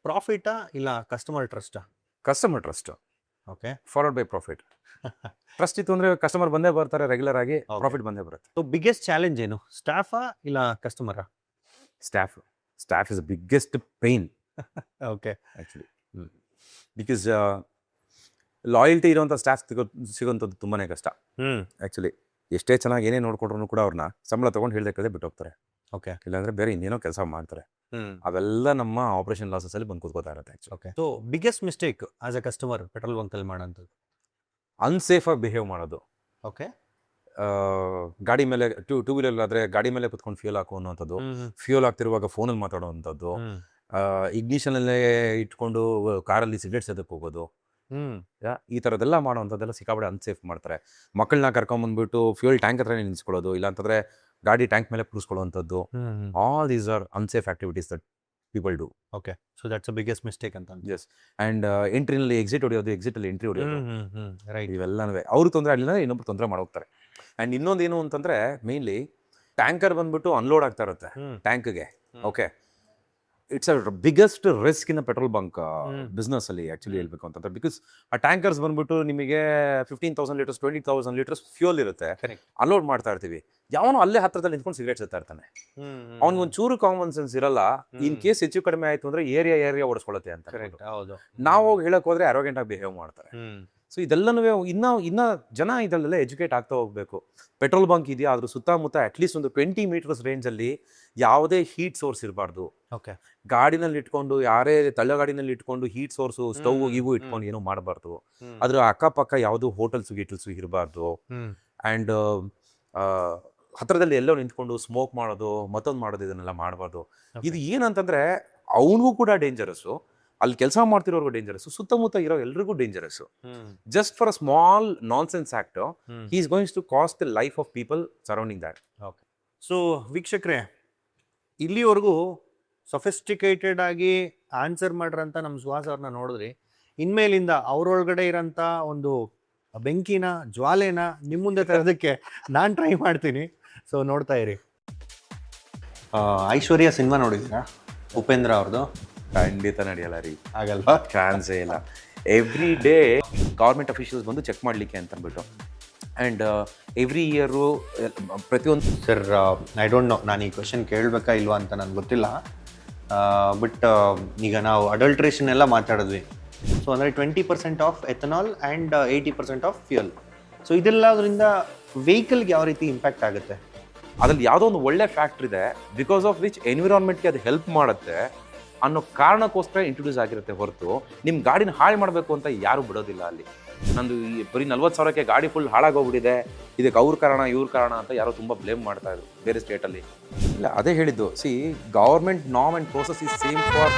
ಪ್ರಾಫಿಟಾ ಇಲ್ಲ ಕಸ್ಟಮರ್ ಟ್ರಸ್ಟಾ? Customer trust. Okay. Forward by profit. Trust ಇತ್ತು ಅಂದ್ರೆ ಕಸ್ಟಮರ್ ಬಂದೇ ಬರ್ತಾರೆ ರೆಗ್ಯುಲರ್ ಆಗಿ, ಪ್ರಾಫಿಟ್ ಬಂದೇ ಬರುತ್ತೆ. ಸೊ ಬಿಗ್ಗೆಸ್ಟ್ ಚಾಲೆಂಜ್ ಏನು, ಸ್ಟಾಫಾ ಇಲ್ಲ ಕಸ್ಟಮರಾ? Staff is biggest pain. Okay. Actually because loyalty ಇರೋಂಥ ಸ್ಟಾಫ್ ಸಿಗೋಂಥದ್ದು ತುಂಬಾ ಕಷ್ಟ. ಆ್ಯಕ್ಚುಲಿ ಎಷ್ಟೇ ಚೆನ್ನಾಗಿ ಏನೇ ನೋಡ್ಕೊಂಡ್ರು ಕೂಡ ಅವ್ರನ್ನ ಸಂಬಳ ತೊಗೊಂಡು ಹೇಳ್ದೆ ಬಿಟ್ಟು ಹೋಗ್ತಾರೆ. ಓಕೆ. ಇಲ್ಲಾಂದ್ರೆ ಬೇರೆ ಇನ್ನೇನೋ ಕೆಲಸ ಮಾಡ್ತಾರೆ. ಅವೆಲ್ಲ ನಮ್ಮ ಆಪರೇಷನ್ ಲಾಸಸ್ ಅಲ್ಲಿ ಬಂದು ಕೂತ್ಕೋತಾ ಇರುತ್ತೆ actually. Okay. So biggest mistake as a customer petrol ಬಂಕಲ್ಲಿ ಮಾಡೋಂಥದ್ದು? ಅನ್ಸೇಫಾಗಿ ಬಿಹೇವ್ ಮಾಡೋದು. ಓಕೆ. ಗಾಡಿ ಮೇಲೆ ಟೂ ವೀಲರ್ ಆದರೆ ಗಾಡಿ ಮೇಲೆ ಕುತ್ಕೊಂಡು ಫ್ಯೂಲ್ ಹಾಕೋ ಅನ್ನೋಂಥದ್ದು, ಫ್ಯೂಲ್ ಆಗ್ತಿರುವಾಗ ಫೋನಲ್ಲಿ ಮಾತಾಡೋವಂಥದ್ದು, ಇಗ್ನಿಷನಲ್ಲೇ ಇಟ್ಕೊಂಡು ಕಾರಲ್ಲಿ ಸಿಗರೇಟ್ ಸೇದಕ್ಕೆ ಹೋಗೋದು, ಈ ಥರದ್ದೆಲ್ಲ ಮಾಡೋವಂಥದ್ದೆಲ್ಲ ಸಿಕ್ಕಾಪಟ್ಟೆ ಅನ್ಸೇಫ್ ಮಾಡ್ತಾರೆ. ಮಕ್ಕಳನ್ನ ಕರ್ಕೊಂಬಂದ್ಬಿಟ್ಟು ಫ್ಯೂಯಲ್ ಟ್ಯಾಂಕ್ ಹತ್ರನೇ ನಿಲ್ಲಿಸ್ಕೊಳ್ಳೋದು, ಇಲ್ಲಾಂತಂದರೆ ಗಾಡಿ ಟ್ಯಾಂಕ್ ಮೇಲೆ ಕೂರಿಸ್ಕೊಳ್ಳೋವಂಥದ್ದು. All these are unsafe activities that people do. Okay, so that's a biggest mistake ಅಂತ. ಎಸ್. ಆ್ಯಂಡ್ ಎಂಟ್ರಿನಲ್ಲಿ ಎಕ್ಸಿಟ್ ಹೊಡೆಯೋದು, ಎಕ್ಸಿಟಲ್ಲಿ ಎಂಟ್ರಿ ಹೊಡೆಯೋದು, ರೈಟ್. ಇವೆಲ್ಲನೂ ಅವ್ರು ತೊಂದರೆ ಆಗಲಿಲ್ಲ, ಇನ್ನೊಬ್ರು ತೊಂದರೆ ಮಾಡೋಗ್ತಾರೆ. ಆ್ಯಂಡ್ ಇನ್ನೊಂದೇನು ಅಂತಂದರೆ ಮೇನ್ಲಿ ಟ್ಯಾಂಕರ್ ಬಂದ್ಬಿಟ್ಟು ಅನ್ಲೋಡ್ ಆಗ್ತಾ ಇರುತ್ತೆ ಟ್ಯಾಂಕ್ಗೆ. Okay, it's a biggest risk in petrol bunk business ಅಲ್ಲಿ ಆಕ್ಚುಲಿ ಹೇಳ್ಬೇಕು ಅಂತಂದ್ರೆ. ಬಿಕಾಸ್ ಆ ಟ್ಯಾಂಕರ್ಸ್ ಬಂದ್ಬಿಟ್ಟು ನಿಮಗೆ 15,000 ಲೀಟರ್ಸ್ 20,000 ಲೀಟರ್ಸ್ ಫ್ಯೂಲ್ ಇರುತ್ತೆ, ಅನ್ಲೋಡ್ ಮಾಡ್ತಾ ಇರ್ತೀವಿ. ಯಾವನು ಅಲ್ಲೇ ಹತ್ರದಲ್ಲಿ ನಿಂತ್ಕೊಂಡು ಸಿಗರೇಟ್ ಸೇರ್ತಾ ಇರ್ತಾನೆ. ಅವ್ನಿಗೊಂದು ಚೂರು ಕಾಮನ್ ಸೆನ್ಸ್ ಇರಲ್ಲ, ಇನ್ ಕೇಸ್ ಹೆಚ್ಚು ಕಡಿಮೆ ಆಯ್ತು ಅಂದ್ರೆ ಏರಿಯಾ ಓಡಿಸ್ಕೊಳ್ಳುತ್ತೆ ಅಂತ. ನಾವು ಹೋಗಿ ಹೇಳಕ್ ಹೋದ್ರೆ ಅರೋಗೆಂಟ್ ಆಗಿ ಬಿಹೇವ್ ಮಾಡ್ತಾರೆ. ಸೊ ಇದೆಲ್ಲನೂ ಇನ್ನ ಜನ ಇದರಲ್ಲೆಲ್ಲ ಎಜುಕೇಟ್ ಆಗ್ತಾ ಹೋಗ್ಬೇಕು. ಪೆಟ್ರೋಲ್ ಬಂಕ್ ಇದೆಯಾ, ಅದ್ರ ಸುತ್ತಮುತ್ತ ಅಟ್ಲೀಸ್ಟ್ ಒಂದು 20 ಮೀಟರ್ಸ್ ರೇಂಜಲ್ಲಿ ಯಾವುದೇ ಹೀಟ್ ಸೋರ್ಸ್ ಇರಬಾರ್ದು. ಓಕೆ, ಗಾಡಿನಲ್ಲಿ ಇಟ್ಕೊಂಡು ಯಾರೇ ತಳ್ಳಗಾಡಿನಲ್ಲಿ ಇಟ್ಕೊಂಡು ಹೀಟ್ ಸೋರ್ಸು ಸ್ಟವ್ ಇವು ಇಟ್ಕೊಂಡು ಏನೂ ಮಾಡಬಾರ್ದು. ಅದ್ರ ಅಕ್ಕಪಕ್ಕ ಯಾವುದು ಹೋಟೆಲ್ಸು ಗೀಟಲ್ಸು ಇರಬಾರ್ದು. ಆ್ಯಂಡ್ ಹತ್ರದಲ್ಲಿ ಎಲ್ಲೋ ನಿಂತ್ಕೊಂಡು ಸ್ಮೋಕ್ ಮಾಡೋದು, ಮತ್ತೊಂದು ಮಾಡೋದು, ಇದನ್ನೆಲ್ಲ ಮಾಡಬಾರ್ದು. ಇದು ಏನಂತಂದ್ರೆ ಅವನಿಗೂ ಕೂಡ ಡೇಂಜರಸ್ಸು, ಅಲ್ಲಿ ಕೆಲಸ ಮಾಡ್ತಿರೋರ್ಗೂ ಡೇಂಜರಸ್ಸು, ಸುತ್ತಮುತ್ತ ಇರೋ ಎಲ್ರಿಗೂ dangerous. Just for a small nonsense act he is going to cost the life of people surrounding that. Okay, so ವೀಕ್ಷಕರೇ, ಇಲ್ಲಿವರೆಗೂ ಸೊಫಿಸ್ಟಿಕೇಟೆಡ್ ಆಗಿ ಆನ್ಸರ್ ಮಾಡ್ರಂತ ನಮ್ಮ ಸುಹಾಸ್ ಅವ್ರನ್ನ ನೋಡಿದ್ರಿ. ಇನ್ಮೇಲಿಂದ ಅವರೊಳಗಡೆ ಇರೋಂಥ ಒಂದು ಬೆಂಕಿನ ಜ್ವಾಲೆನ ನಿಮ್ಮ ಮುಂದೆ ತರೋದಕ್ಕೆ ನಾನು ಟ್ರೈ ಮಾಡ್ತೀನಿ. ಸೊ ನೋಡ್ತಾ ಇರಿ. ಐಶ್ವರ್ಯ ಸಿನಿಮಾ ನೋಡಿದ್ದೀರಾ? ಉಪೇಂದ್ರ ಅವ್ರದ್ದು. ಖಂಡಿತ ನಡೆಯಲ್ಲ ರೀ, ಆಗಲ್ವಾ? ಚಾನ್ಸೇ ಇಲ್ಲ. ಎವ್ರಿ ಡೇ ಗೌರ್ಮೆಂಟ್ ಅಫಿಷಿಯಲ್ಸ್ ಬಂದು ಚೆಕ್ ಮಾಡಲಿಕ್ಕೆ ಅಂತ ಅಂದ್ಬಿಟ್ಟು. ಆ್ಯಂಡ್ ಎವ್ರಿ ಇಯರು ಪ್ರತಿಯೊಂದು ಸರ್, ಐ ಡೋಂಟ್ ನೋ, ನಾನು ಈ ಕ್ವಶನ್ ಕೇಳಬೇಕಾ ಇಲ್ವಾ ಅಂತ ನನಗೆ ಗೊತ್ತಿಲ್ಲ. ಬಟ್ ಈಗ ನಾವು ಅಡಲ್ಟ್ರೇಷನ್ ಎಲ್ಲ ಮಾತಾಡಿದ್ವಿ. ಸೊ ಅಂದರೆ 20% of ethanol and 80% of fuel. So ಇದೆಲ್ಲದರಿಂದ ವೆಹಿಕಲ್ಗೆ ಯಾವ ರೀತಿ ಇಂಪ್ಯಾಕ್ಟ್ ಆಗುತ್ತೆ? ಅದ್ರಲ್ಲಿ ಯಾವುದೋ ಒಂದು ಒಳ್ಳೆ ಫ್ಯಾಕ್ಟ್ರಿ ಇದೆ, ಬಿಕಾಸ್ ಆಫ್ ವಿಚ್ ಎನ್ವಿರಾನ್ಮೆಂಟ್ಗೆ ಅದು ಹೆಲ್ಪ್ ಮಾಡುತ್ತೆ ಅನ್ನೋ ಕಾರಣಕ್ಕೋಸ್ಕರ ಇಂಟ್ರೊಡ್ಯೂಸ್ ಆಗಿರುತ್ತೆ ಹೊರತು ನಿಮ್ಮ ಗಾಡಿನ ಹಾಳು ಮಾಡಬೇಕು ಅಂತ ಯಾರೂ ಬಿಡೋದಿಲ್ಲ. ಅಲ್ಲಿ ನಂದು ಬರೀ 40,000ಕ್ಕೆ ಗಾಡಿ ಫುಲ್ ಹಾಳಾಗೋಗ್ಬಿಟ್ಟಿದೆ, ಇದಕ್ಕೆ ಅವ್ರ ಕಾರಣ ಇವ್ರ ಕಾರಣ ಅಂತ ಯಾರೋ ತುಂಬ ಬ್ಲೇಮ್ ಮಾಡ್ತಾ ಇದ್ರು ಬೇರೆ ಸ್ಟೇಟಲ್ಲಿ. ಇಲ್ಲ, ಅದೇ ಹೇಳಿದ್ದು, C government norm and process is same for